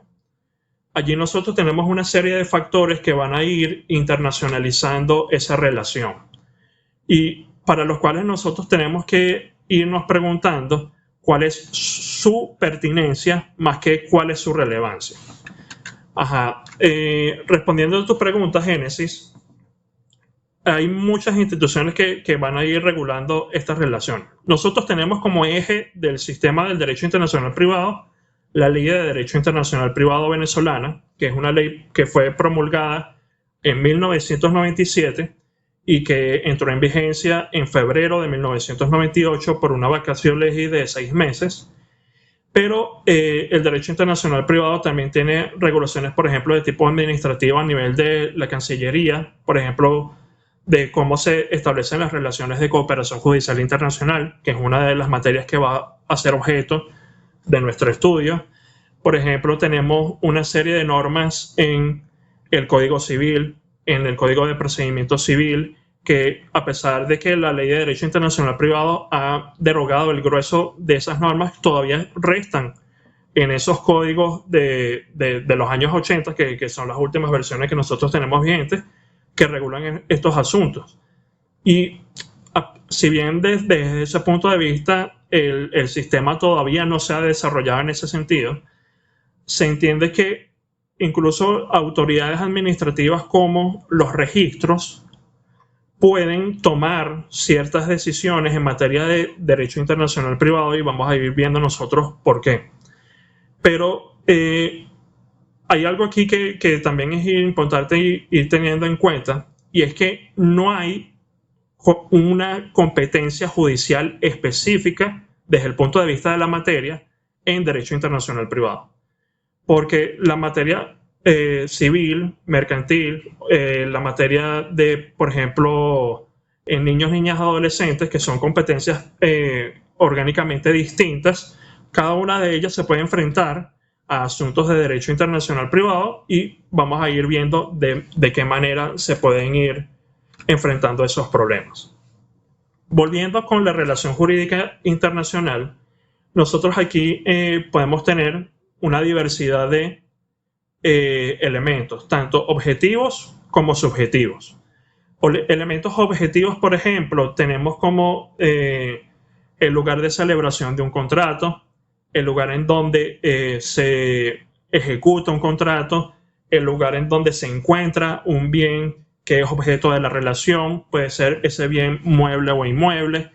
Allí nosotros tenemos una serie de factores que van a ir internacionalizando esa relación, y para los cuales nosotros tenemos que irnos preguntando cuál es su pertinencia más que cuál es su relevancia. Ajá. Respondiendo a tu pregunta, Génesis, hay muchas instituciones que van a ir regulando estas relaciones. Nosotros tenemos como eje del sistema del derecho internacional privado la Ley de Derecho Internacional Privado venezolana, que es una ley que fue promulgada en 1997 y que entró en vigencia en febrero de 1998 por una vacación legis de 6 meses. Pero el derecho internacional privado también tiene regulaciones, por ejemplo, de tipo administrativo a nivel de la Cancillería, por ejemplo, de cómo se establecen las relaciones de cooperación judicial internacional, que es una de las materias que va a ser objeto de nuestro estudio. Por ejemplo, tenemos una serie de normas en el Código Civil, en el Código de Procedimiento Civil, que a pesar de que la Ley de Derecho Internacional Privado ha derogado el grueso de esas normas, todavía restan en esos códigos de los años 80, que son las últimas versiones que nosotros tenemos vigentes, que regulan estos asuntos. Y si bien desde ese punto de vista el sistema todavía no se ha desarrollado en ese sentido, se entiende que incluso autoridades administrativas como los registros pueden tomar ciertas decisiones en materia de derecho internacional privado, y vamos a ir viendo nosotros por qué. Pero hay algo aquí que también es importante ir teniendo en cuenta, y es que no hay una competencia judicial específica desde el punto de vista de la materia en derecho internacional privado. Porque la materia civil, mercantil, la materia de, por ejemplo, en niños, niñas, adolescentes, que son competencias orgánicamente distintas, cada una de ellas se puede enfrentar a asuntos de derecho internacional privado, y vamos a ir viendo de qué manera se pueden ir enfrentando esos problemas. Volviendo con la relación jurídica internacional, nosotros aquí podemos tener una diversidad de elementos, tanto objetivos como subjetivos. Elementos objetivos, por ejemplo, tenemos como el lugar de celebración de un contrato, el lugar en donde se ejecuta un contrato, el lugar en donde se encuentra un bien que es objeto de la relación, puede ser ese bien mueble o inmueble,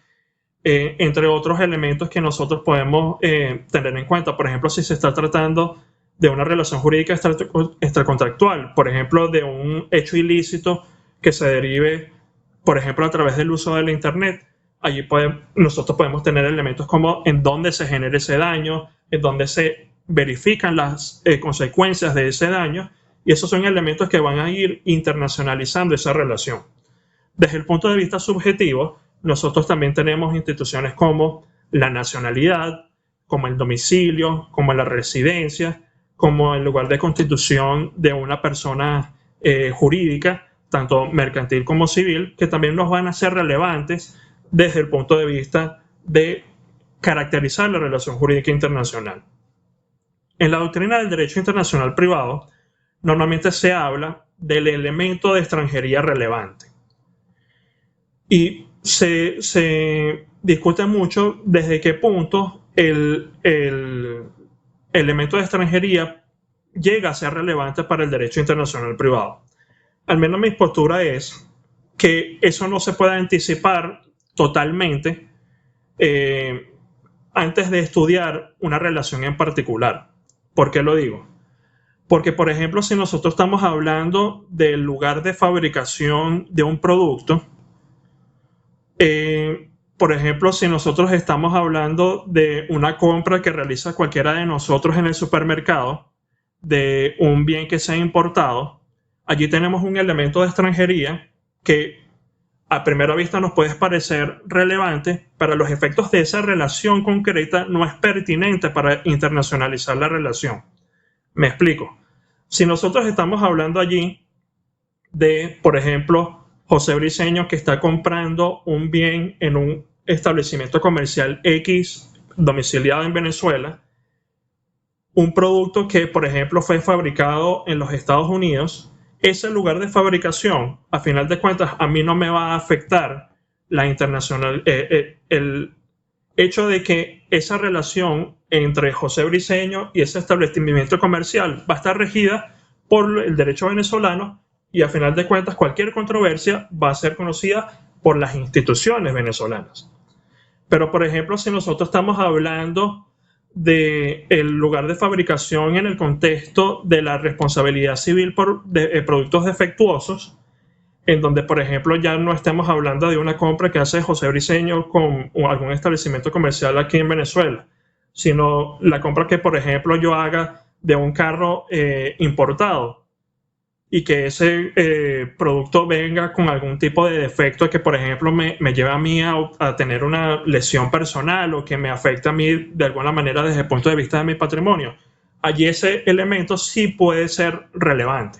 entre otros elementos que nosotros podemos tener en cuenta. Por ejemplo, si se está tratando de una relación jurídica extracontractual, por ejemplo, de un hecho ilícito que se derive, por ejemplo, a través del uso de la Internet, allí nosotros podemos tener elementos como en dónde se genera ese daño, en dónde se verifican las consecuencias de ese daño, y esos son elementos que van a ir internacionalizando esa relación. Desde el punto de vista subjetivo, nosotros también tenemos instituciones como la nacionalidad, como el domicilio, como la residencia, como el lugar de constitución de una persona jurídica, tanto mercantil como civil, que también nos van a ser relevantes desde el punto de vista de caracterizar la relación jurídica internacional. En la doctrina del derecho internacional privado, normalmente se habla del elemento de extranjería relevante. Y se discute mucho desde qué punto el elemento de extranjería llega a ser relevante para el derecho internacional privado. Al menos mi postura es que eso no se puede anticipar totalmente antes de estudiar una relación en particular. ¿Por qué lo digo? Porque, por ejemplo, si nosotros estamos hablando del lugar de fabricación de un producto, por ejemplo, si nosotros estamos hablando de una compra que realiza cualquiera de nosotros en el supermercado, de un bien que se ha importado, allí tenemos un elemento de extranjería que a primera vista nos puede parecer relevante, pero a los efectos de esa relación concreta no es pertinente para internacionalizar la relación. Me explico. Si nosotros estamos hablando allí de, por ejemplo, José Briceño, que está comprando un bien en un establecimiento comercial X domiciliado en Venezuela, un producto que, por ejemplo, fue fabricado en los Estados Unidos, ese lugar de fabricación, a final de cuentas, a mí no me va a afectar la internacional, el hecho de que esa relación entre José Briceño y ese establecimiento comercial va a estar regida por el derecho venezolano, y a final de cuentas cualquier controversia va a ser conocida por las instituciones venezolanas. Pero, por ejemplo, si nosotros estamos hablando del lugar de fabricación en el contexto de la responsabilidad civil por productos defectuosos, en donde, por ejemplo, ya no estemos hablando de una compra que hace José Briceño con algún establecimiento comercial aquí en Venezuela, sino la compra que, por ejemplo, yo haga de un carro importado y que ese producto venga con algún tipo de defecto que, por ejemplo, me lleve a mí a tener una lesión personal o que me afecte a mí de alguna manera desde el punto de vista de mi patrimonio. Allí ese elemento sí puede ser relevante.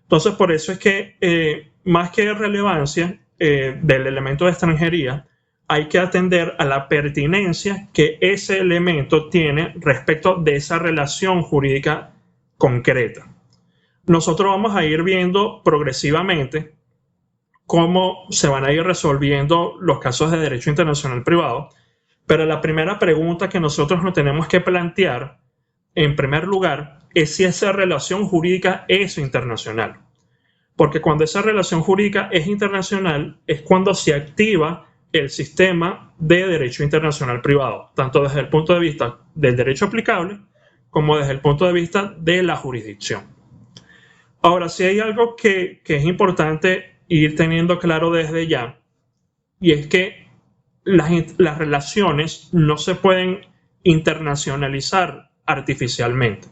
Entonces, por eso es que más que relevancia del elemento de extranjería, hay que atender a la pertinencia que ese elemento tiene respecto de esa relación jurídica concreta. Nosotros vamos a ir viendo progresivamente cómo se van a ir resolviendo los casos de derecho internacional privado, pero la primera pregunta que nosotros nos tenemos que plantear, en primer lugar, es si esa relación jurídica es internacional. Porque cuando esa relación jurídica es internacional, es cuando se activa el sistema de derecho internacional privado, tanto desde el punto de vista del derecho aplicable como desde el punto de vista de la jurisdicción. Ahora, si hay algo que es importante ir teniendo claro desde ya, y es que las relaciones no se pueden internacionalizar artificialmente.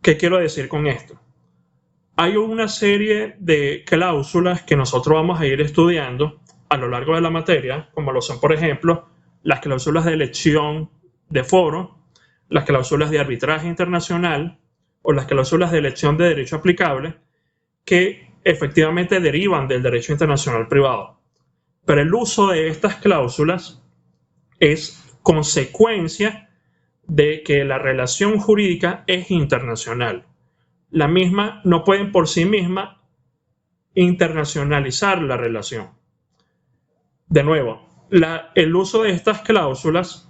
¿Qué quiero decir con esto? Hay una serie de cláusulas que nosotros vamos a ir estudiando a lo largo de la materia, como lo son, por ejemplo, las cláusulas de elección de foro, las cláusulas de arbitraje internacional o las cláusulas de elección de derecho aplicable, que efectivamente derivan del derecho internacional privado. Pero el uso de estas cláusulas es consecuencia de que la relación jurídica es internacional. La misma no pueden por sí misma internacionalizar la relación. De nuevo, el uso de estas cláusulas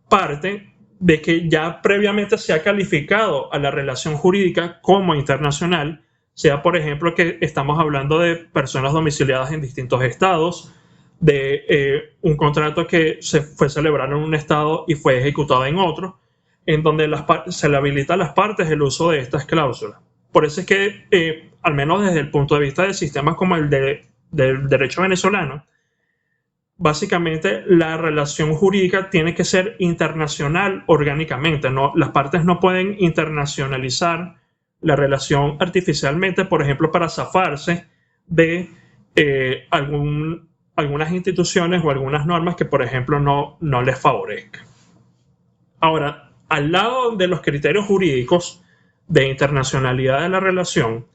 parte de que ya previamente se ha calificado a la relación jurídica como internacional, sea por ejemplo que estamos hablando de personas domiciliadas en distintos estados, de un contrato que se fue celebrado en un estado y fue ejecutado en otro, en donde se le habilita a las partes el uso de estas cláusulas. Por eso es que, al menos desde el punto de vista de sistemas como el del derecho venezolano, básicamente la relación jurídica tiene que ser internacional orgánicamente, ¿no? Las partes no pueden internacionalizar la relación artificialmente, por ejemplo, para zafarse de algunas instituciones o algunas normas que, por ejemplo, no les favorezcan. Ahora, al lado de los criterios jurídicos de internacionalidad de la relación,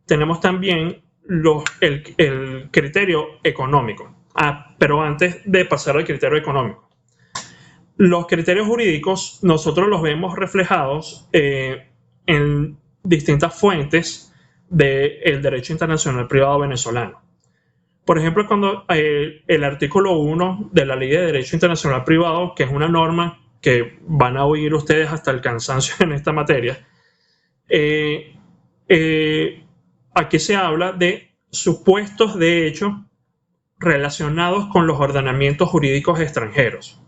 tenemos también el criterio económico. Pero antes de pasar al criterio económico, los criterios jurídicos nosotros los vemos reflejados en distintas fuentes del derecho internacional privado venezolano. Por ejemplo, cuando el artículo 1 de la Ley de Derecho Internacional Privado, que es una norma que van a oír ustedes hasta el cansancio en esta materia, aquí se habla de supuestos de hecho relacionados con los ordenamientos jurídicos extranjeros.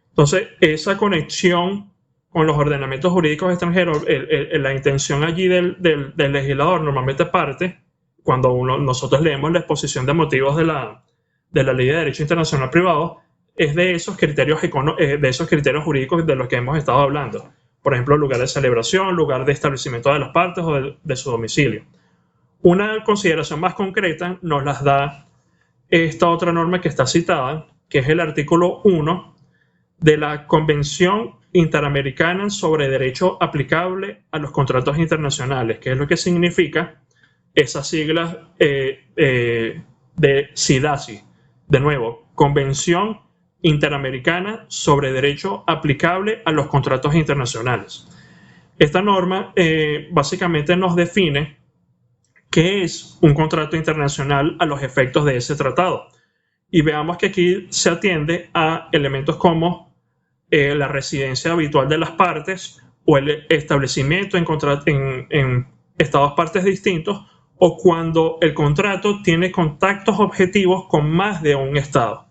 Entonces, esa conexión con los ordenamientos jurídicos extranjeros, la intención allí del legislador normalmente parte cuando nosotros leemos la exposición de motivos de la Ley de Derecho Internacional Privado, es de esos criterios jurídicos de los que hemos estado hablando. Por ejemplo, lugar de celebración, lugar de establecimiento de las partes o de su domicilio. Una consideración más concreta nos las da esta otra norma que está citada, que es el artículo 1 de la Convención Interamericana sobre Derecho Aplicable a los Contratos Internacionales, que es lo que significa esas siglas de CIDASI. De nuevo, Convención Interamericana sobre Derecho Aplicable a los Contratos Internacionales. Esta norma básicamente nos define qué es un contrato internacional a los efectos de ese tratado. Y veamos que aquí se atiende a elementos como la residencia habitual de las partes o el establecimiento en estados partes distintos, o cuando el contrato tiene contactos objetivos con más de un estado.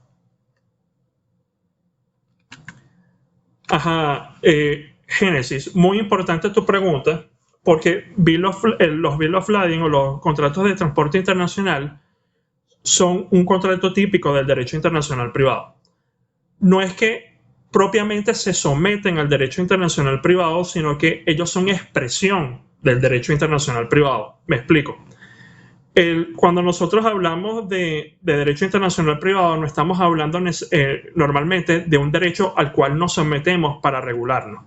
Génesis, muy importante tu pregunta, porque los Bill of Lading o los contratos de transporte internacional son un contrato típico del derecho internacional privado. no es que propiamente se someten al derecho internacional privado, sino que ellos son expresión del derecho internacional privado. Me explico. Cuando nosotros hablamos de derecho internacional privado, no estamos hablando normalmente de un derecho al cual nos sometemos para regularnos,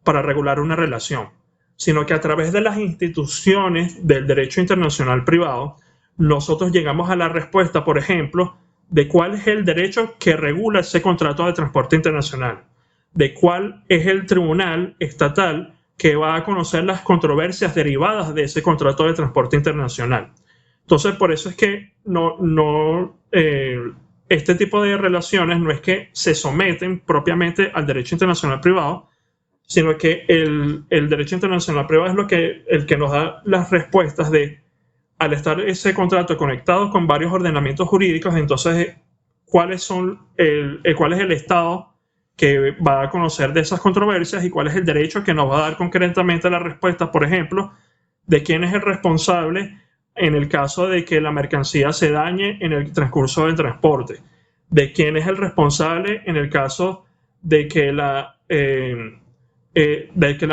para regular una relación, sino que a través de las instituciones del derecho internacional privado, nosotros llegamos a la respuesta, por ejemplo, de cuál es el derecho que regula ese contrato de transporte internacional, de cuál es el tribunal estatal que va a conocer las controversias derivadas de ese contrato de transporte internacional. Entonces, por eso es que este tipo de relaciones no es que se someten propiamente al derecho internacional privado, sino que el derecho internacional privado es el que nos da las respuestas de, al estar ese contrato conectado con varios ordenamientos jurídicos, entonces, ¿cuál es el Estado que va a conocer de esas controversias y cuál es el derecho que nos va a dar concretamente la respuesta, por ejemplo, de quién es el responsable en el caso de que la mercancía se dañe en el transcurso del transporte, de quién es el responsable en el caso de que la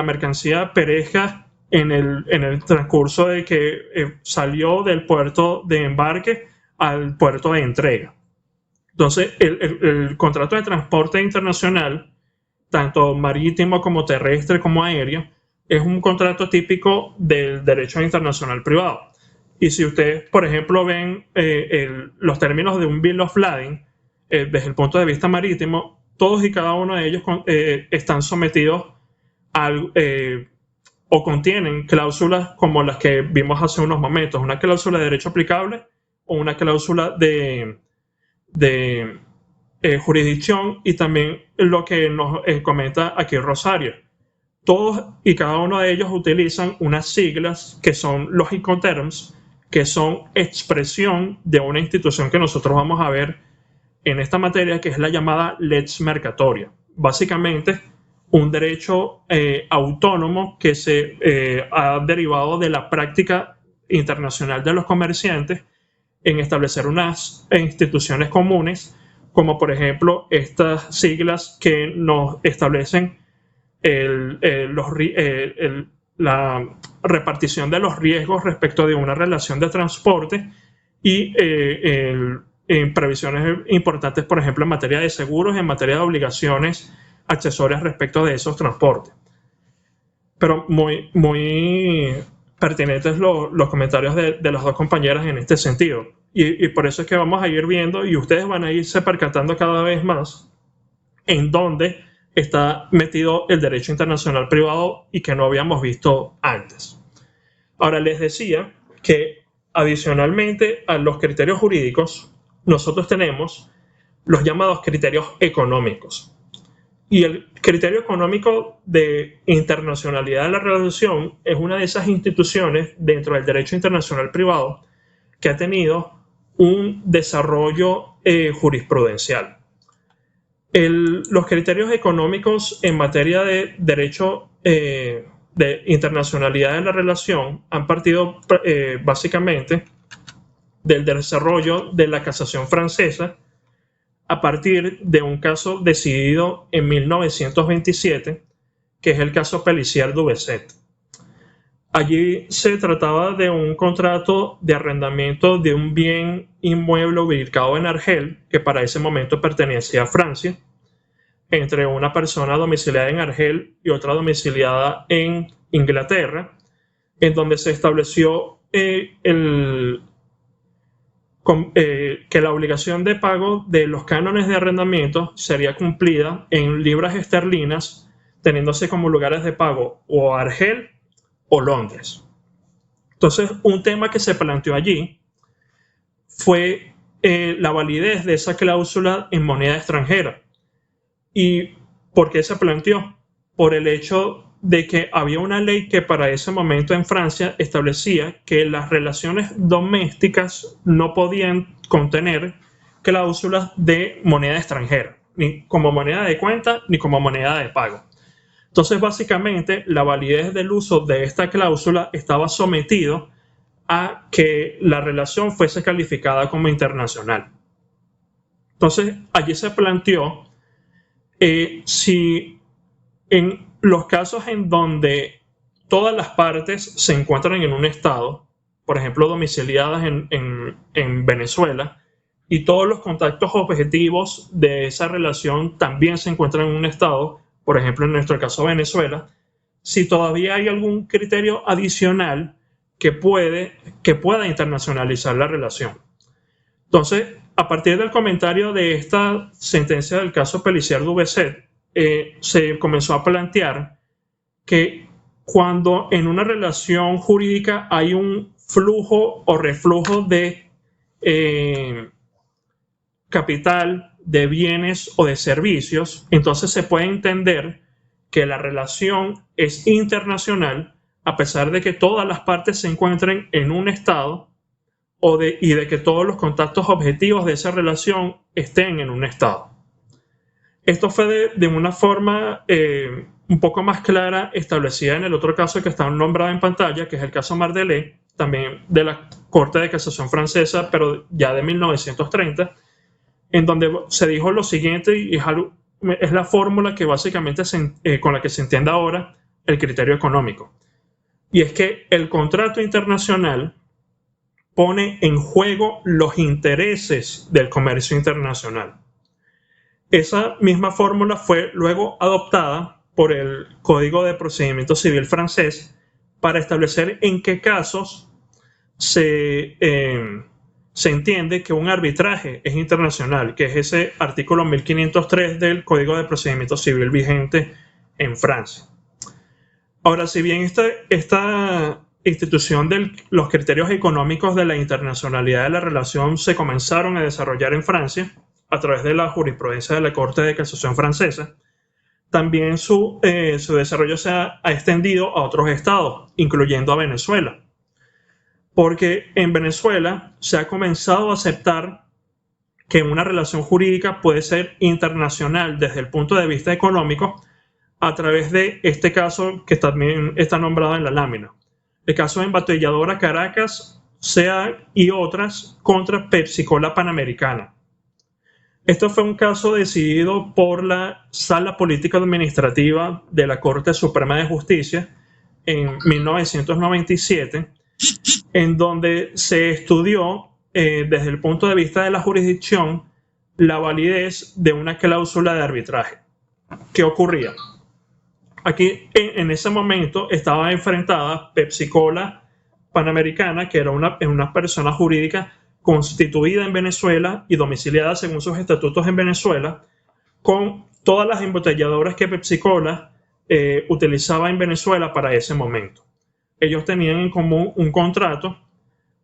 mercancía perezca en el transcurso de que salió del puerto de embarque al puerto de entrega. Entonces, el contrato de transporte internacional, tanto marítimo como terrestre como aéreo, es un contrato típico del derecho internacional privado. Y si ustedes, por ejemplo, ven los términos de un Bill of Lading, desde el punto de vista marítimo, todos y cada uno de ellos están sometidos o contienen cláusulas como las que vimos hace unos momentos, una cláusula de derecho aplicable o una cláusula de jurisdicción, y también lo que nos comenta aquí Rosario. Todos y cada uno de ellos utilizan unas siglas que son los Incoterms, que son expresión de una institución que nosotros vamos a ver en esta materia, que es la llamada lex mercatoria. Básicamente, un derecho autónomo que se ha derivado de la práctica internacional de los comerciantes en establecer unas instituciones comunes, como por ejemplo estas siglas que nos establecen la repartición de los riesgos respecto de una relación de transporte y en previsiones importantes, por ejemplo, en materia de seguros, en materia de obligaciones accesorias respecto de esos transportes. Pero muy pertinentes los comentarios de las dos compañeras en este sentido. Y por eso es que vamos a ir viendo, y ustedes van a irse percatando cada vez más en dónde está metido el derecho internacional privado y que no habíamos visto antes. Ahora, les decía que adicionalmente a los criterios jurídicos, nosotros tenemos los llamados criterios económicos. Y el criterio económico de internacionalidad de la relación es una de esas instituciones dentro del derecho internacional privado que ha tenido un desarrollo jurisprudencial. Los criterios económicos en materia de derecho de internacionalidad de la relación han partido básicamente del desarrollo de la casación francesa a partir de un caso decidido en 1927, que es el caso Pélissier-Duveset. Allí se trataba de un contrato de arrendamiento de un bien inmueble ubicado en Argel, que para ese momento pertenecía a Francia, entre una persona domiciliada en Argel y otra domiciliada en Inglaterra, en donde se estableció que la obligación de pago de los cánones de arrendamiento sería cumplida en libras esterlinas, teniéndose como lugares de pago o Argel o Londres. Entonces, un tema que se planteó allí fue la validez de esa cláusula en moneda extranjera. ¿Y por qué se planteó? Por el hecho de que había una ley que para ese momento en Francia establecía que las relaciones domésticas no podían contener cláusulas de moneda extranjera, ni como moneda de cuenta ni como moneda de pago. Entonces, básicamente, la validez del uso de esta cláusula estaba sometido a que la relación fuese calificada como internacional. Entonces, allí se planteó si en los casos en donde todas las partes se encuentran en un estado, por ejemplo, domiciliadas en Venezuela, y todos los contactos objetivos de esa relación también se encuentran en un estado, por ejemplo, en nuestro caso Venezuela, si todavía hay algún criterio adicional que pueda internacionalizar la relación. Entonces, a partir del comentario de esta sentencia del caso Pellicer-Duveset, se comenzó a plantear que cuando en una relación jurídica hay un flujo o reflujo de capital, de bienes o de servicios, entonces se puede entender que la relación es internacional a pesar de que todas las partes se encuentren en un estado y de que todos los contactos objetivos de esa relación estén en un estado. Esto fue de una forma un poco más clara establecida en el otro caso que está nombrado en pantalla, que es el caso Mardelé, también de la Corte de Casación francesa, pero ya de 1930, en donde se dijo lo siguiente, y es la fórmula que básicamente con la que se entiende ahora el criterio económico. Y es que el contrato internacional pone en juego los intereses del comercio internacional. Esa misma fórmula fue luego adoptada por el Código de Procedimiento Civil francés para establecer en qué casos se entiende que un arbitraje es internacional, que es ese artículo 1503 del Código de Procedimiento Civil vigente en Francia. Ahora, si bien esta institución de los criterios económicos de la internacionalidad de la relación se comenzaron a desarrollar en Francia a través de la jurisprudencia de la Corte de Casación francesa, también su desarrollo se ha extendido a otros estados, incluyendo a Venezuela. Porque en Venezuela se ha comenzado a aceptar que una relación jurídica puede ser internacional desde el punto de vista económico a través de este caso que también está nombrado en la lámina. El caso de Embotelladora Caracas, SEA y otras contra Pepsi-Cola Panamericana. Esto fue un caso decidido por la Sala Política Administrativa de la Corte Suprema de Justicia en 1997, en donde se estudió desde el punto de vista de la jurisdicción la validez de una cláusula de arbitraje. ¿Qué ocurría? Aquí en ese momento estaba enfrentada Pepsi-Cola Panamericana, que era una persona jurídica constituida en Venezuela y domiciliada según sus estatutos en Venezuela, con todas las embotelladoras que Pepsi-Cola utilizaba en Venezuela para ese momento. Ellos tenían en común un contrato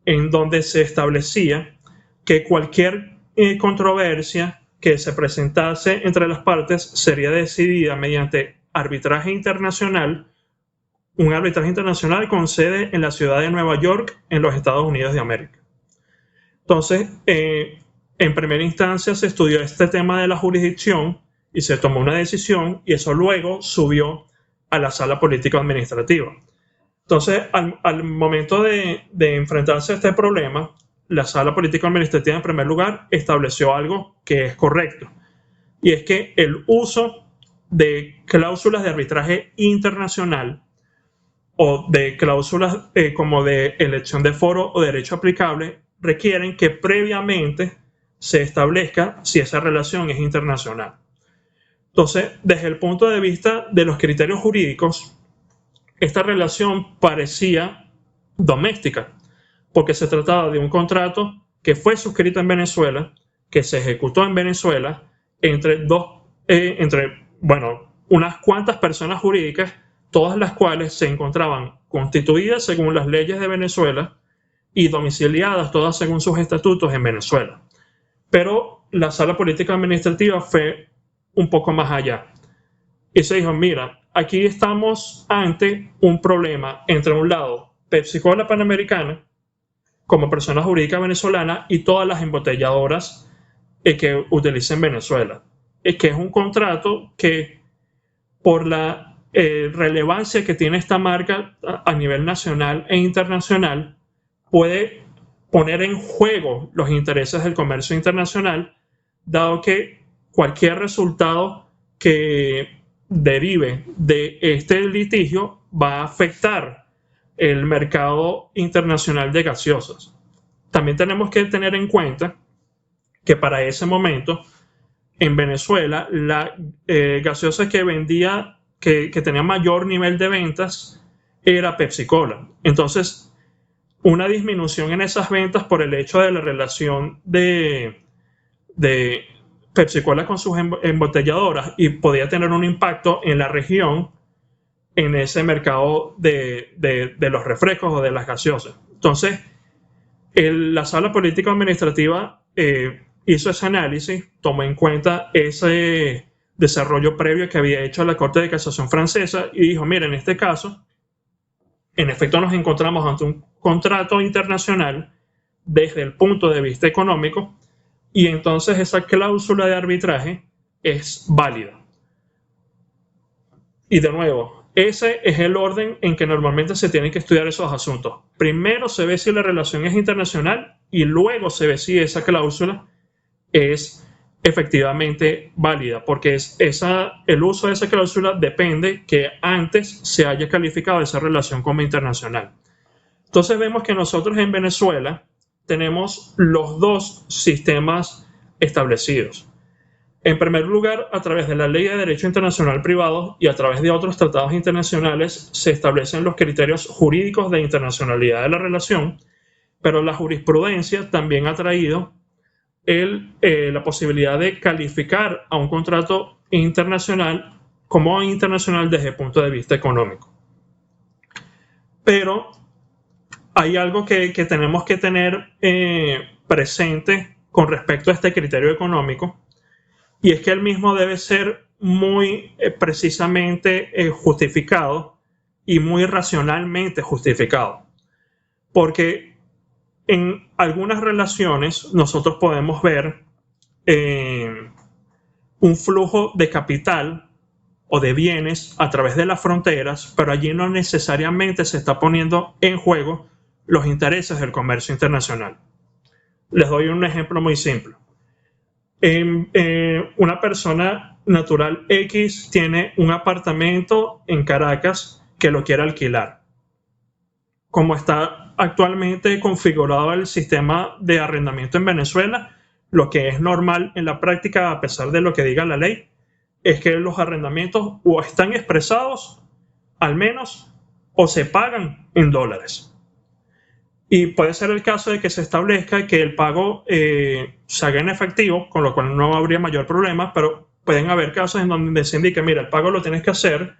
en donde se establecía que cualquier controversia que se presentase entre las partes sería decidida mediante arbitraje internacional, un arbitraje internacional con sede en la ciudad de Nueva York, en los Estados Unidos de América. Entonces, en primera instancia se estudió este tema de la jurisdicción y se tomó una decisión, y eso luego subió a la Sala Política Administrativa. Entonces, al momento de enfrentarse a este problema, la Sala Política Administrativa, en primer lugar, estableció algo que es correcto, y es que el uso de cláusulas de arbitraje internacional o de cláusulas como de elección de foro o derecho aplicable requieren que previamente se establezca si esa relación es internacional. Entonces, desde el punto de vista de los criterios jurídicos, esta relación parecía doméstica, porque se trataba de un contrato que fue suscrito en Venezuela, que se ejecutó en Venezuela entre unas cuantas personas jurídicas, todas las cuales se encontraban constituidas según las leyes de Venezuela y domiciliadas todas según sus estatutos en Venezuela. Pero la Sala Política Administrativa fue un poco más allá y se dijo, mira, aquí estamos ante un problema entre, un lado, Pepsi-Cola Panamericana como persona jurídica venezolana y todas las embotelladoras que utilicen Venezuela, que es un contrato que, por la relevancia que tiene esta marca a nivel nacional e internacional, puede poner en juego los intereses del comercio internacional, dado que cualquier resultado que derive de este litigio va a afectar el mercado internacional de gaseosas. También tenemos que tener en cuenta que para ese momento en Venezuela la gaseosa que vendía, que tenía mayor nivel de ventas, era Pepsi Cola. Entonces, una disminución en esas ventas por el hecho de la relación de Pepsi Cola con sus embotelladoras y podía tener un impacto en la región, en ese mercado de los refrescos o de las gaseosas. Entonces, la Sala Política Administrativa hizo ese análisis, tomó en cuenta ese desarrollo previo que había hecho la Corte de Casación francesa y dijo, mira, en este caso, en efecto nos encontramos ante un contrato internacional desde el punto de vista económico y entonces esa cláusula de arbitraje es válida. Y de nuevo, ese es el orden en que normalmente se tienen que estudiar esos asuntos. Primero se ve si la relación es internacional y luego se ve si esa cláusula es efectivamente válida, porque el uso de esa cláusula depende que antes se haya calificado esa relación como internacional. Entonces vemos que nosotros en Venezuela tenemos los dos sistemas establecidos. En primer lugar, a través de la Ley de Derecho Internacional Privado y a través de otros tratados internacionales se establecen los criterios jurídicos de internacionalidad de la relación, pero la jurisprudencia también ha traído la posibilidad de calificar a un contrato internacional como internacional desde el punto de vista económico. Pero hay algo que tenemos que tener presente con respecto a este criterio económico, y es que el mismo debe ser muy precisamente justificado y muy racionalmente justificado. Porque en algunas relaciones nosotros podemos ver un flujo de capital o de bienes a través de las fronteras, pero allí no necesariamente se está poniendo en juego los intereses del comercio internacional. Les doy un ejemplo muy simple. Una persona natural X tiene un apartamento en Caracas que lo quiere alquilar. Como está actualmente configurado el sistema de arrendamiento en Venezuela, lo que es normal en la práctica, a pesar de lo que diga la ley, es que los arrendamientos o están expresados, al menos, o se pagan en dólares. Y puede ser el caso de que se establezca que el pago se haga en efectivo, con lo cual no habría mayor problema, pero pueden haber casos en donde se indique, mira, el pago lo tienes que hacer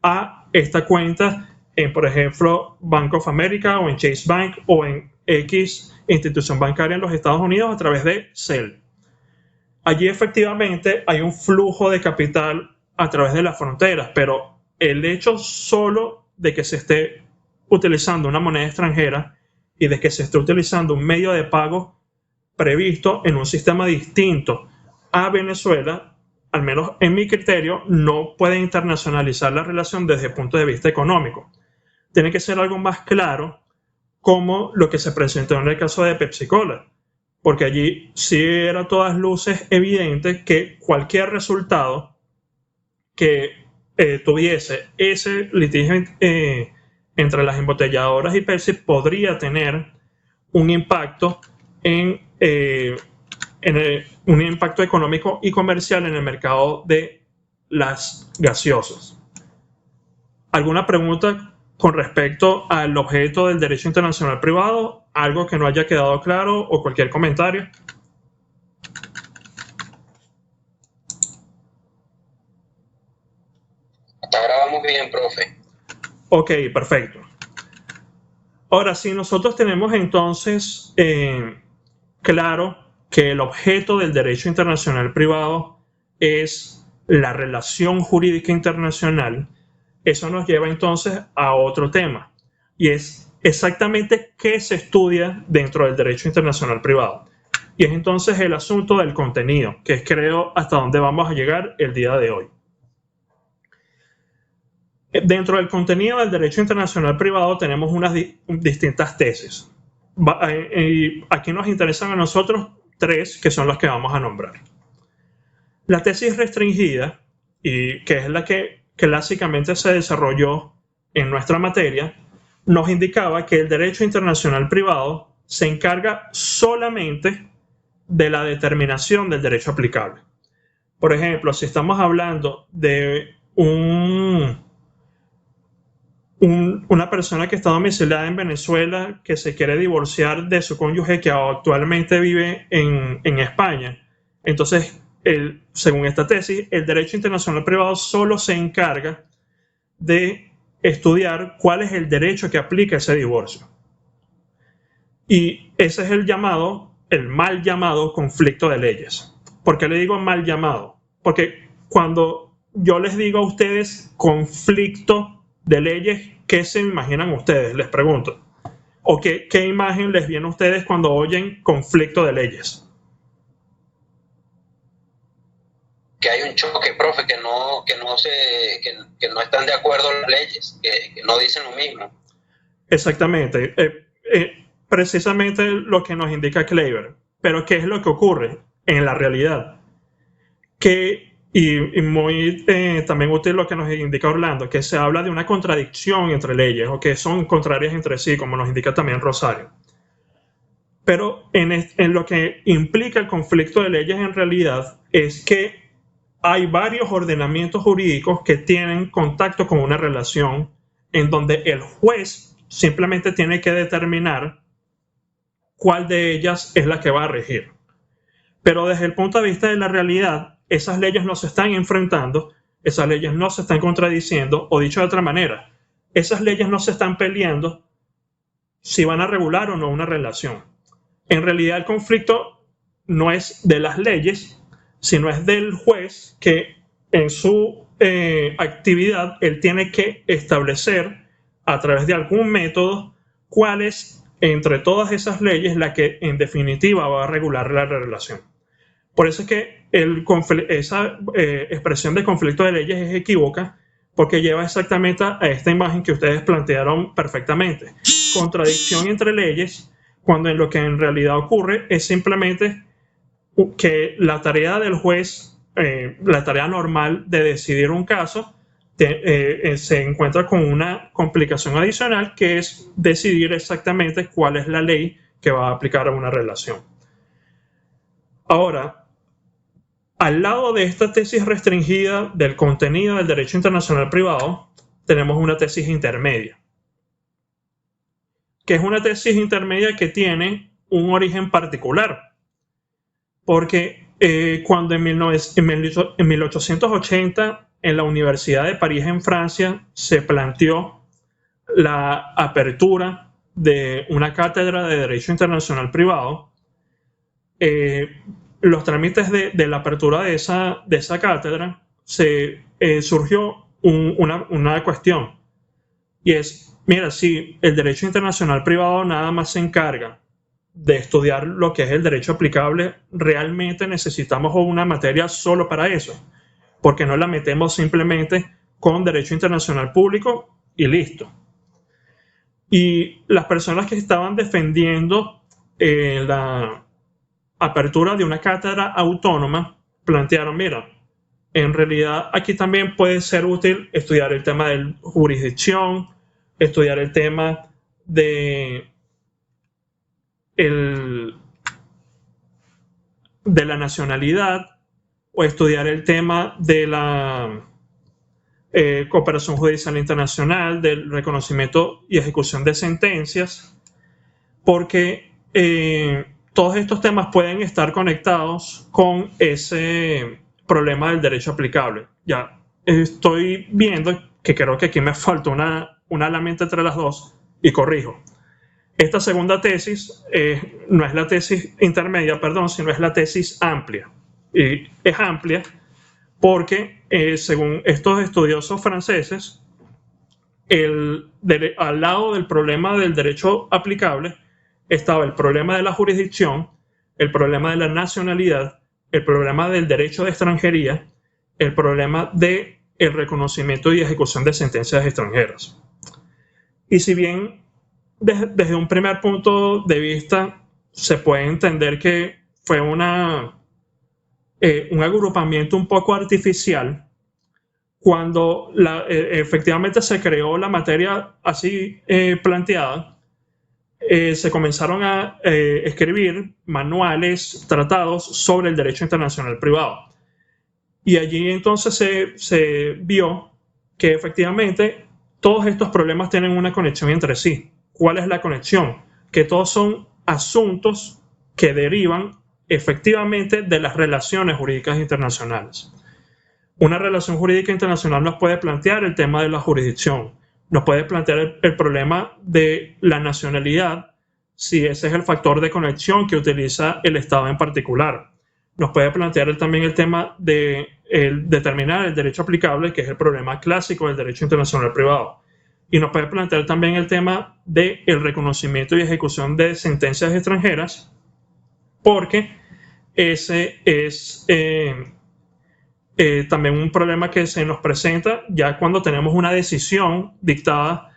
a esta cuenta en, por ejemplo, Bank of America o en Chase Bank o en X institución bancaria en los Estados Unidos a través de Zelle. Allí efectivamente hay un flujo de capital a través de las fronteras, pero el hecho solo de que se esté utilizando una moneda extranjera y de que se esté utilizando un medio de pago previsto en un sistema distinto a Venezuela, al menos en mi criterio, no puede internacionalizar la relación desde el punto de vista económico. Tiene que ser algo más claro, como lo que se presentó en el caso de Pepsi Cola, porque allí sí era a todas luces evidente que cualquier resultado que tuviese ese litigio entre las embotelladoras y Pepsi podría tener un impacto un impacto económico y comercial en el mercado de las gaseosas. ¿Alguna pregunta con respecto al objeto del derecho internacional privado? ¿Algo que no haya quedado claro o cualquier comentario? Hasta ahora vamos bien, profe. Ok, perfecto. Ahora, si nosotros tenemos entonces claro que el objeto del derecho internacional privado es la relación jurídica internacional, eso nos lleva entonces a otro tema, y es exactamente qué se estudia dentro del derecho internacional privado. Y es entonces el asunto del contenido, que es, creo, hasta dónde vamos a llegar el día de hoy. Dentro del contenido del derecho internacional privado tenemos unas distintas tesis. Y aquí nos interesan a nosotros tres, que son las que vamos a nombrar. La tesis restringida y que es la que clásicamente se desarrolló en nuestra materia, nos indicaba que el derecho internacional privado se encarga solamente de la determinación del derecho aplicable. Por ejemplo, si estamos hablando de una persona que está domiciliada en Venezuela que se quiere divorciar de su cónyuge que actualmente vive en España, entonces, según esta tesis, el derecho internacional privado solo se encarga de estudiar cuál es el derecho que aplica ese divorcio. Y ese es el mal llamado conflicto de leyes. ¿Por qué le digo mal llamado? Porque cuando yo les digo a ustedes conflicto de leyes, ¿qué se imaginan ustedes? Les pregunto. ¿O qué imagen les viene a ustedes cuando oyen conflicto de leyes? Que hay un choque, profe, que no están de acuerdo en las leyes, que no dicen lo mismo. Exactamente. Precisamente lo que nos indica Kleiber. Pero ¿qué es lo que ocurre en la realidad? Y muy también útil lo que nos indica Orlando, que se habla de una contradicción entre leyes o que son contrarias entre sí, como nos indica también Rosario. Pero en lo que implica el conflicto de leyes en realidad es que hay varios ordenamientos jurídicos que tienen contacto con una relación en donde el juez simplemente tiene que determinar cuál de ellas es la que va a regir. Pero desde el punto de vista de la realidad, esas leyes no se están enfrentando, esas leyes no se están contradiciendo, o dicho de otra manera, esas leyes no se están peleando si van a regular o no una relación. En realidad el conflicto no es de las leyes, sino es del juez que en su actividad él tiene que establecer a través de algún método cuál es entre todas esas leyes la que en definitiva va a regular la relación. Por eso es que esa expresión de conflicto de leyes es equívoca, porque lleva exactamente a esta imagen que ustedes plantearon perfectamente. Contradicción entre leyes, cuando lo que en realidad ocurre es simplemente que la tarea del juez, la tarea normal de decidir un caso, se encuentra con una complicación adicional que es decidir exactamente cuál es la ley que va a aplicar a una relación. Ahora, al lado de esta tesis restringida del contenido del derecho internacional privado, tenemos una tesis intermedia, que es una tesis intermedia que tiene un origen particular, porque cuando en 1880 en la Universidad de París en Francia se planteó la apertura de una cátedra de Derecho Internacional Privado, los trámites de la apertura de esa cátedra surgió una cuestión, y es, mira, si el derecho internacional privado nada más se encarga de estudiar lo que es el derecho aplicable, realmente necesitamos una materia solo para eso, porque no la metemos simplemente con derecho internacional público y listo. Y las personas que estaban defendiendo la apertura de una cátedra autónoma plantearon, mira, en realidad aquí también puede ser útil estudiar el tema de jurisdicción, estudiar el tema de la nacionalidad, o estudiar el tema de la cooperación judicial internacional, del reconocimiento y ejecución de sentencias, porque todos estos temas pueden estar conectados con ese problema del derecho aplicable. Ya estoy viendo que creo que aquí me falta una lamenta entre las dos, y corrijo. Esta segunda tesis no es la tesis intermedia, sino es la tesis amplia. Y es amplia porque, según estos estudiosos franceses, al lado del problema del derecho aplicable estaba el problema de la jurisdicción, el problema de la nacionalidad, el problema del derecho de extranjería, el problema del reconocimiento y ejecución de sentencias extranjeras. Y si bien desde un primer punto de vista se puede entender que fue un agrupamiento un poco artificial, cuando efectivamente se creó la materia así planteada, se comenzaron a escribir manuales, tratados sobre el derecho internacional privado. Y allí entonces se vio que efectivamente todos estos problemas tienen una conexión entre sí. ¿Cuál es la conexión? Que todos son asuntos que derivan efectivamente de las relaciones jurídicas internacionales. Una relación jurídica internacional nos puede plantear el tema de la jurisdicción, nos puede plantear el problema de la nacionalidad, si ese es el factor de conexión que utiliza el Estado en particular. Nos puede plantear también el tema de determinar el derecho aplicable, que es el problema clásico del derecho internacional privado. Y nos puede plantear también el tema del reconocimiento y ejecución de sentencias extranjeras, porque ese es también un problema que se nos presenta ya cuando tenemos una decisión dictada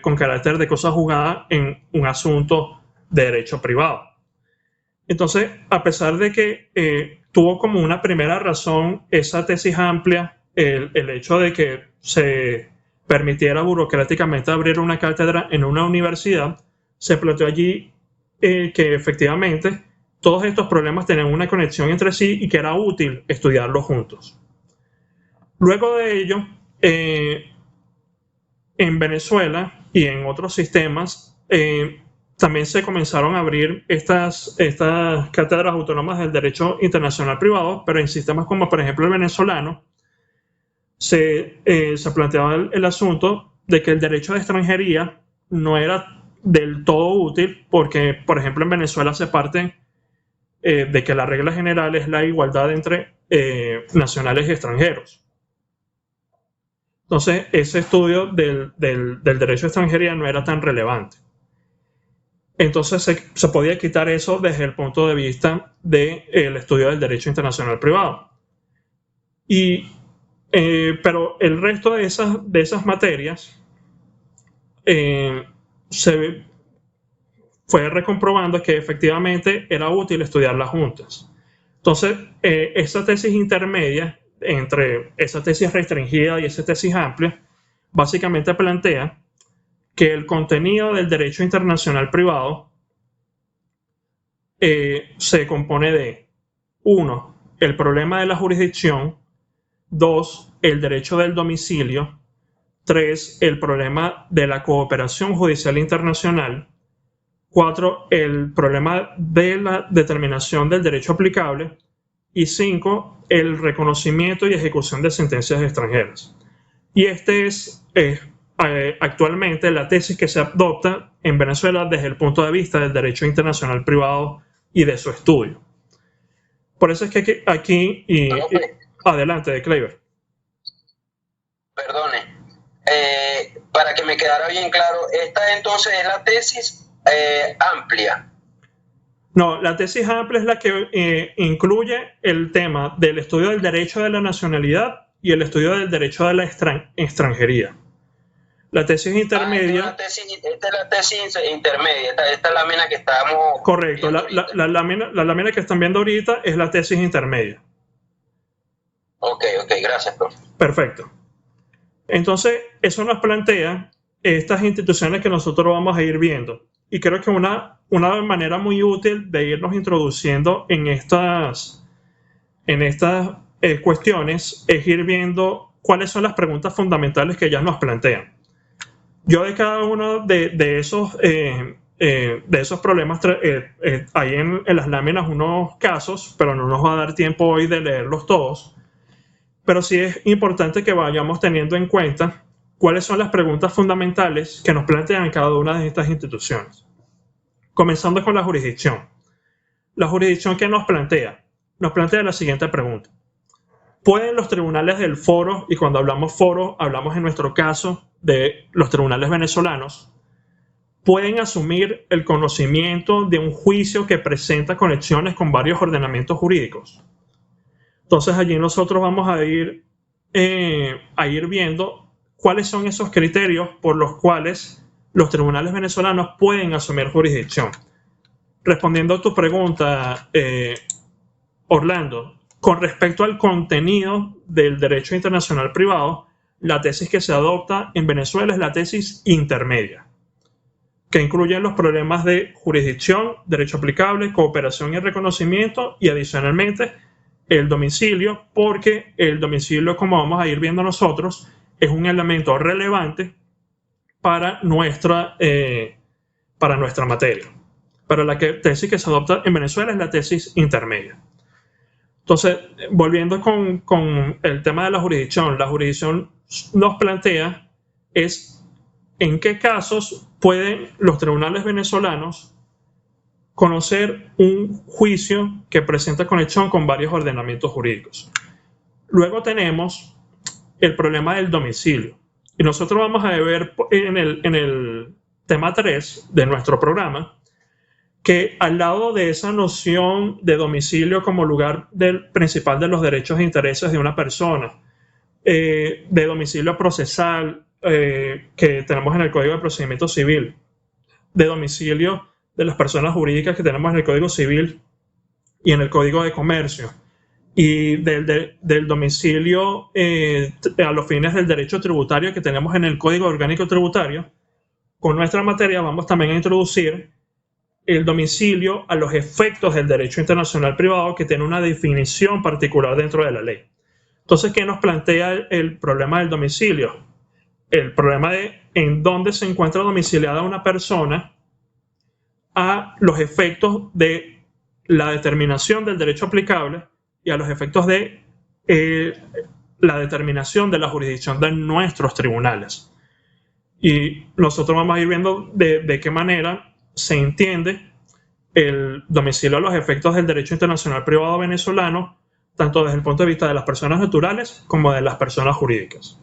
con carácter de cosa juzgada en un asunto de derecho privado. Entonces, a pesar de que tuvo como una primera razón esa tesis amplia, el hecho de que se permitiera burocráticamente abrir una cátedra en una universidad, se planteó allí que efectivamente todos estos problemas tenían una conexión entre sí y que era útil estudiarlos juntos. Luego de ello, en Venezuela y en otros sistemas, también se comenzaron a abrir estas cátedras autónomas del derecho internacional privado, pero en sistemas como por ejemplo el venezolano, se planteaba el asunto de que el derecho de extranjería no era del todo útil porque, por ejemplo, en Venezuela se parte de que la regla general es la igualdad entre nacionales y extranjeros. Entonces, ese estudio del derecho de extranjería no era tan relevante. Entonces, se podía quitar eso desde el punto de vista del estudio del derecho internacional privado. Pero el resto de esas materias se fue recomprobando que efectivamente era útil estudiarlas juntas. Entonces, esa tesis intermedia entre esa tesis restringida y esa tesis amplia básicamente plantea que el contenido del derecho internacional privado se compone de 1. El problema de la jurisdicción, 2. El derecho del domicilio, 3. El problema de la cooperación judicial internacional, 4. El problema de la determinación del derecho aplicable y 5. El reconocimiento y ejecución de sentencias extranjeras. Y este es actualmente la tesis que se adopta en Venezuela desde el punto de vista del derecho internacional privado y de su estudio. Por eso es que aquí adelante, de Kleiber. Perdone, para que me quedara bien claro, esta entonces es la tesis amplia. No, la tesis amplia es la que incluye el tema del estudio del derecho de la nacionalidad y el estudio del derecho de la extranjería. La tesis intermedia... Esta es la tesis intermedia, esta lámina que estamos... Correcto, la lámina que están viendo ahorita es la tesis intermedia. Ok, gracias, profe. Perfecto. Entonces, eso nos plantea estas instituciones que nosotros vamos a ir viendo. Y creo que una manera muy útil de irnos introduciendo en estas cuestiones es ir viendo cuáles son las preguntas fundamentales que ellas nos plantean. Yo de cada uno de esos problemas hay en las láminas unos casos, pero no nos va a dar tiempo hoy de leerlos todos. Pero sí es importante que vayamos teniendo en cuenta cuáles son las preguntas fundamentales que nos plantean cada una de estas instituciones. Comenzando con la jurisdicción. La jurisdicción que nos plantea la siguiente pregunta. ¿Pueden los tribunales del foro, y cuando hablamos foro, hablamos en nuestro caso de los tribunales venezolanos, pueden asumir el conocimiento de un juicio que presenta conexiones con varios ordenamientos jurídicos? Entonces allí nosotros vamos a ir viendo cuáles son esos criterios por los cuales los tribunales venezolanos pueden asumir jurisdicción. Respondiendo a tu pregunta, Orlando, con respecto al contenido del derecho internacional privado, la tesis que se adopta en Venezuela es la tesis intermedia, que incluye los problemas de jurisdicción, derecho aplicable, cooperación y reconocimiento, y adicionalmente el domicilio, porque el domicilio, como vamos a ir viendo nosotros, es un elemento relevante para nuestra materia. Pero la tesis que se adopta en Venezuela es la tesis intermedia. Entonces, volviendo con el tema de la jurisdicción nos plantea es en qué casos pueden los tribunales venezolanos conocer un juicio que presenta conexión con varios ordenamientos jurídicos. Luego tenemos el problema del domicilio. Y nosotros vamos a ver en el tema 3 de nuestro programa que al lado de esa noción de domicilio como lugar principal de los derechos e intereses de una persona, de domicilio procesal que tenemos en el Código de Procedimiento Civil, de domicilio de las personas jurídicas que tenemos en el Código Civil y en el Código de Comercio, y del domicilio a los fines del derecho tributario que tenemos en el Código Orgánico Tributario, con nuestra materia vamos también a introducir el domicilio a los efectos del derecho internacional privado, que tiene una definición particular dentro de la ley. Entonces, ¿qué nos plantea el problema del domicilio? El problema de en dónde se encuentra domiciliada una persona a los efectos de la determinación del derecho aplicable y a los efectos de la determinación de la jurisdicción de nuestros tribunales. Y nosotros vamos a ir viendo de qué manera se entiende el domicilio a los efectos del derecho internacional privado venezolano, tanto desde el punto de vista de las personas naturales como de las personas jurídicas.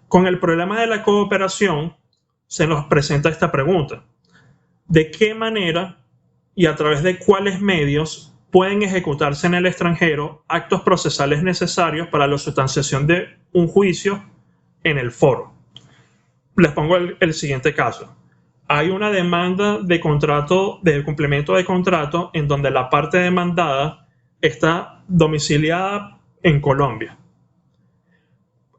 Con el problema de la cooperación se nos presenta esta pregunta: ¿de qué manera y a través de cuáles medios pueden ejecutarse en el extranjero actos procesales necesarios para la sustanciación de un juicio en el foro? Les pongo el siguiente caso. Hay una demanda de contrato, de cumplimiento de contrato, en donde la parte demandada está domiciliada en Colombia.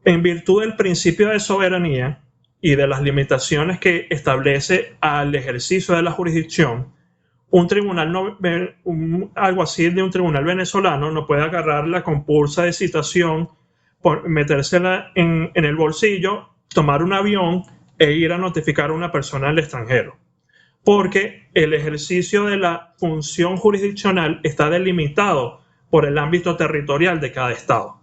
En virtud del principio de soberanía y de las limitaciones que establece al ejercicio de la jurisdicción, un tribunal, algo así de un tribunal venezolano, no puede agarrar la compulsa de citación, metérsela en el bolsillo, tomar un avión e ir a notificar a una persona al extranjero, porque el ejercicio de la función jurisdiccional está delimitado por el ámbito territorial de cada estado.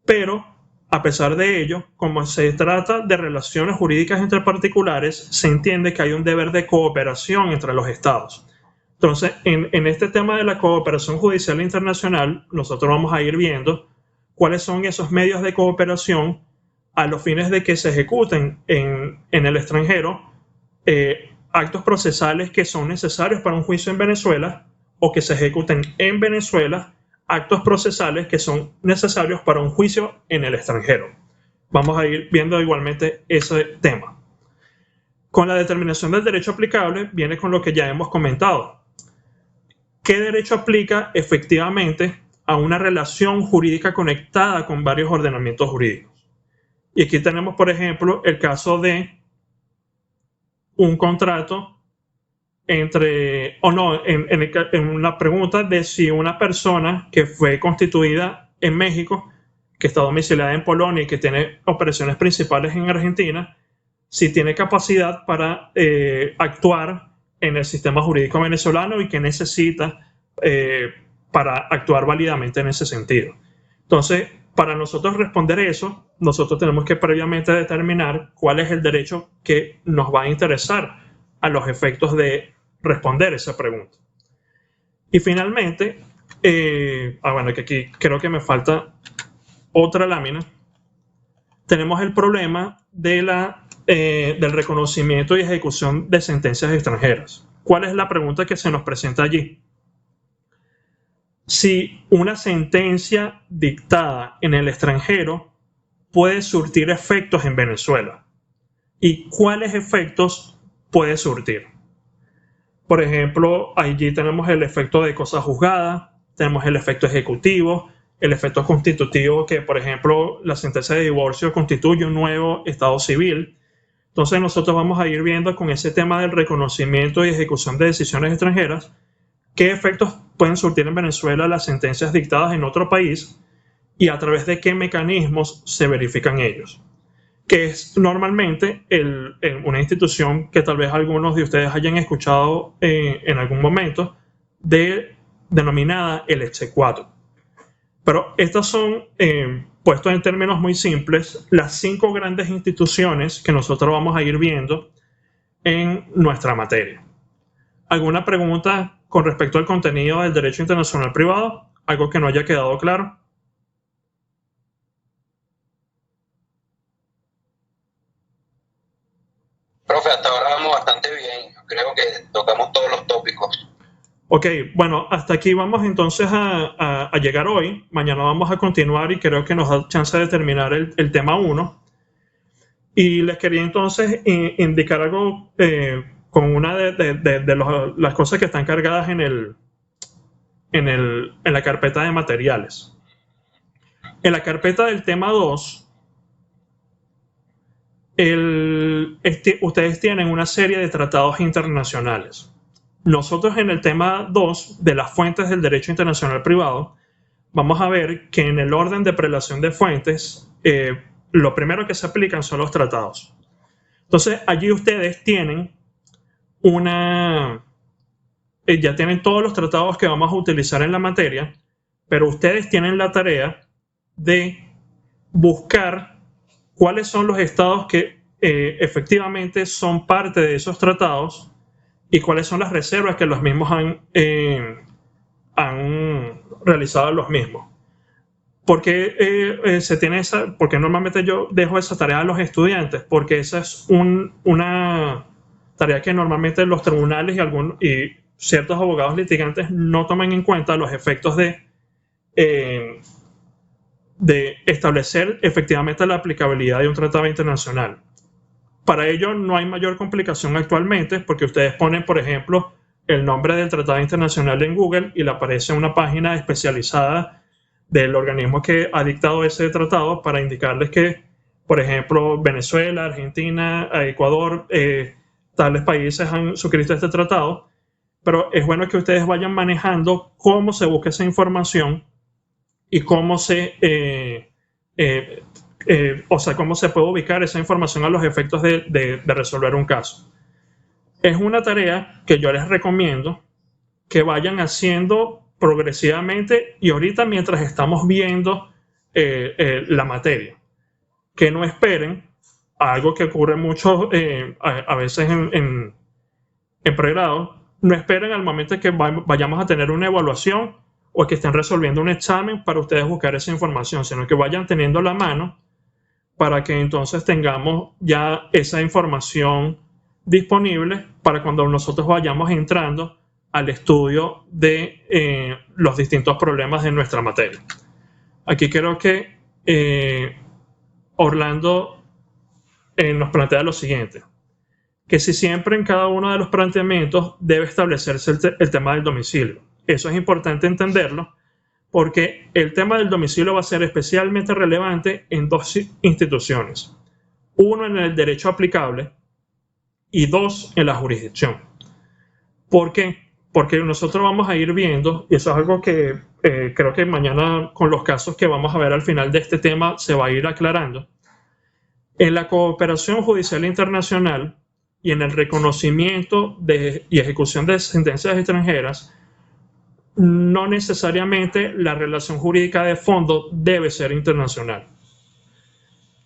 Pero, a pesar de ello, como se trata de relaciones jurídicas entre particulares, se entiende que hay un deber de cooperación entre los estados. Entonces, en este tema de la cooperación judicial internacional, nosotros vamos a ir viendo cuáles son esos medios de cooperación a los fines de que se ejecuten en el extranjero actos procesales que son necesarios para un juicio en Venezuela, o que se ejecuten en Venezuela actos procesales que son necesarios para un juicio en el extranjero. Vamos a ir viendo igualmente ese tema. Con la determinación del derecho aplicable viene con lo que ya hemos comentado. ¿Qué derecho aplica efectivamente a una relación jurídica conectada con varios ordenamientos jurídicos? Y aquí tenemos, por ejemplo, el caso de un contrato entre, o no, en una pregunta de si una persona que fue constituida en México, que está domiciliada en Polonia y que tiene operaciones principales en Argentina, si tiene capacidad para actuar en el sistema jurídico venezolano y que necesita para actuar válidamente en ese sentido. Entonces, para nosotros responder eso, nosotros tenemos que previamente determinar cuál es el derecho que nos va a interesar a los efectos de responder esa pregunta. Y finalmente, bueno, que aquí creo que me falta otra lámina. Tenemos el problema de del reconocimiento y ejecución de sentencias extranjeras. ¿Cuál es la pregunta que se nos presenta allí? Si una sentencia dictada en el extranjero puede surtir efectos en Venezuela, y cuáles efectos puede surtir. Por ejemplo, allí tenemos el efecto de cosa juzgada, tenemos el efecto ejecutivo, el efecto constitutivo, que por ejemplo la sentencia de divorcio constituye un nuevo estado civil. Entonces nosotros vamos a ir viendo con ese tema del reconocimiento y ejecución de decisiones extranjeras qué efectos pueden surtir en Venezuela las sentencias dictadas en otro país y a través de qué mecanismos se verifican ellos, que es normalmente una institución que tal vez algunos de ustedes hayan escuchado en algún momento, denominada el exequatur. Pero estas son, puestos en términos muy simples, las 5 grandes instituciones que nosotros vamos a ir viendo en nuestra materia. ¿Alguna pregunta con respecto al contenido del derecho internacional privado? ¿Algo que no haya quedado claro? Profe, hasta ahora vamos bastante bien. Creo que tocamos todos los tópicos. Ok, bueno, hasta aquí vamos entonces a llegar hoy. Mañana vamos a continuar y creo que nos da chance de terminar el tema 1. Y les quería entonces indicar algo con una de las cosas que están cargadas en la carpeta de materiales. En la carpeta del tema 2, ustedes tienen una serie de tratados internacionales. Nosotros en el tema 2 de las fuentes del derecho internacional privado vamos a ver que en el orden de prelación de fuentes lo primero que se aplican son los tratados. Entonces allí ustedes tienen ya tienen todos los tratados que vamos a utilizar en la materia, pero ustedes tienen la tarea de buscar cuáles son los estados que efectivamente son parte de esos tratados y cuáles son las reservas que los mismos han realizado los mismos. ¿Por qué porque normalmente yo dejo esa tarea a los estudiantes? Porque esa es una tarea que normalmente los tribunales y ciertos abogados litigantes no toman en cuenta los efectos de establecer efectivamente la aplicabilidad de un tratado internacional. Para ello no hay mayor complicación actualmente, porque ustedes ponen, por ejemplo, el nombre del tratado internacional en Google y le aparece una página especializada del organismo que ha dictado ese tratado para indicarles que, por ejemplo, Venezuela, Argentina, Ecuador, tales países han suscrito este tratado. Pero es bueno que ustedes vayan manejando cómo se busca esa información y cómo cómo se puede ubicar esa información a los efectos de resolver un caso. Es una tarea que yo les recomiendo que vayan haciendo progresivamente y ahorita mientras estamos viendo la materia. Que no esperen algo que ocurre mucho a veces en pregrado. No esperen al momento que vayamos a tener una evaluación o que estén resolviendo un examen para ustedes buscar esa información, sino que vayan teniendo la mano para que entonces tengamos ya esa información disponible para cuando nosotros vayamos entrando al estudio de los distintos problemas de nuestra materia. Aquí creo que Orlando nos plantea lo siguiente, que si siempre en cada uno de los planteamientos debe establecerse el tema del domicilio. Eso es importante entenderlo, porque el tema del domicilio va a ser especialmente relevante en 2 instituciones. 1 en el derecho aplicable y 2 en la jurisdicción. ¿Por qué? Porque nosotros vamos a ir viendo, y eso es algo que creo que mañana con los casos que vamos a ver al final de este tema se va a ir aclarando. En la cooperación judicial internacional y en el reconocimiento y ejecución de sentencias extranjeras, no necesariamente la relación jurídica de fondo debe ser internacional.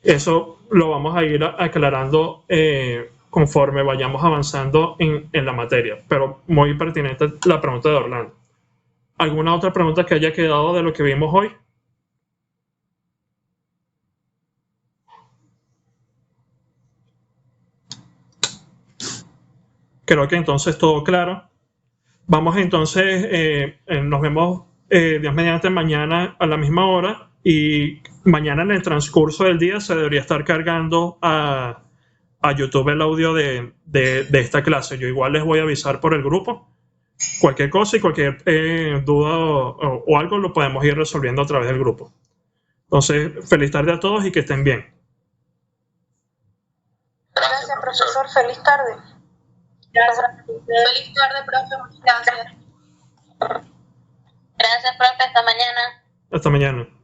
Eso lo vamos a ir aclarando conforme vayamos avanzando en la materia, pero muy pertinente la pregunta de Orlando. ¿Alguna otra pregunta que haya quedado de lo que vimos hoy? Creo que entonces todo claro. Vamos entonces, nos vemos Dios mediante mañana a la misma hora y mañana en el transcurso del día se debería estar cargando a YouTube el audio de esta clase. Yo igual les voy a avisar por el grupo cualquier cosa y cualquier duda o algo lo podemos ir resolviendo a través del grupo. Entonces, feliz tarde a todos y que estén bien. Gracias, profesor. Feliz tarde. Gracias. Feliz tarde, profe. Muchas gracias. Gracias, profe. Hasta mañana. Hasta mañana.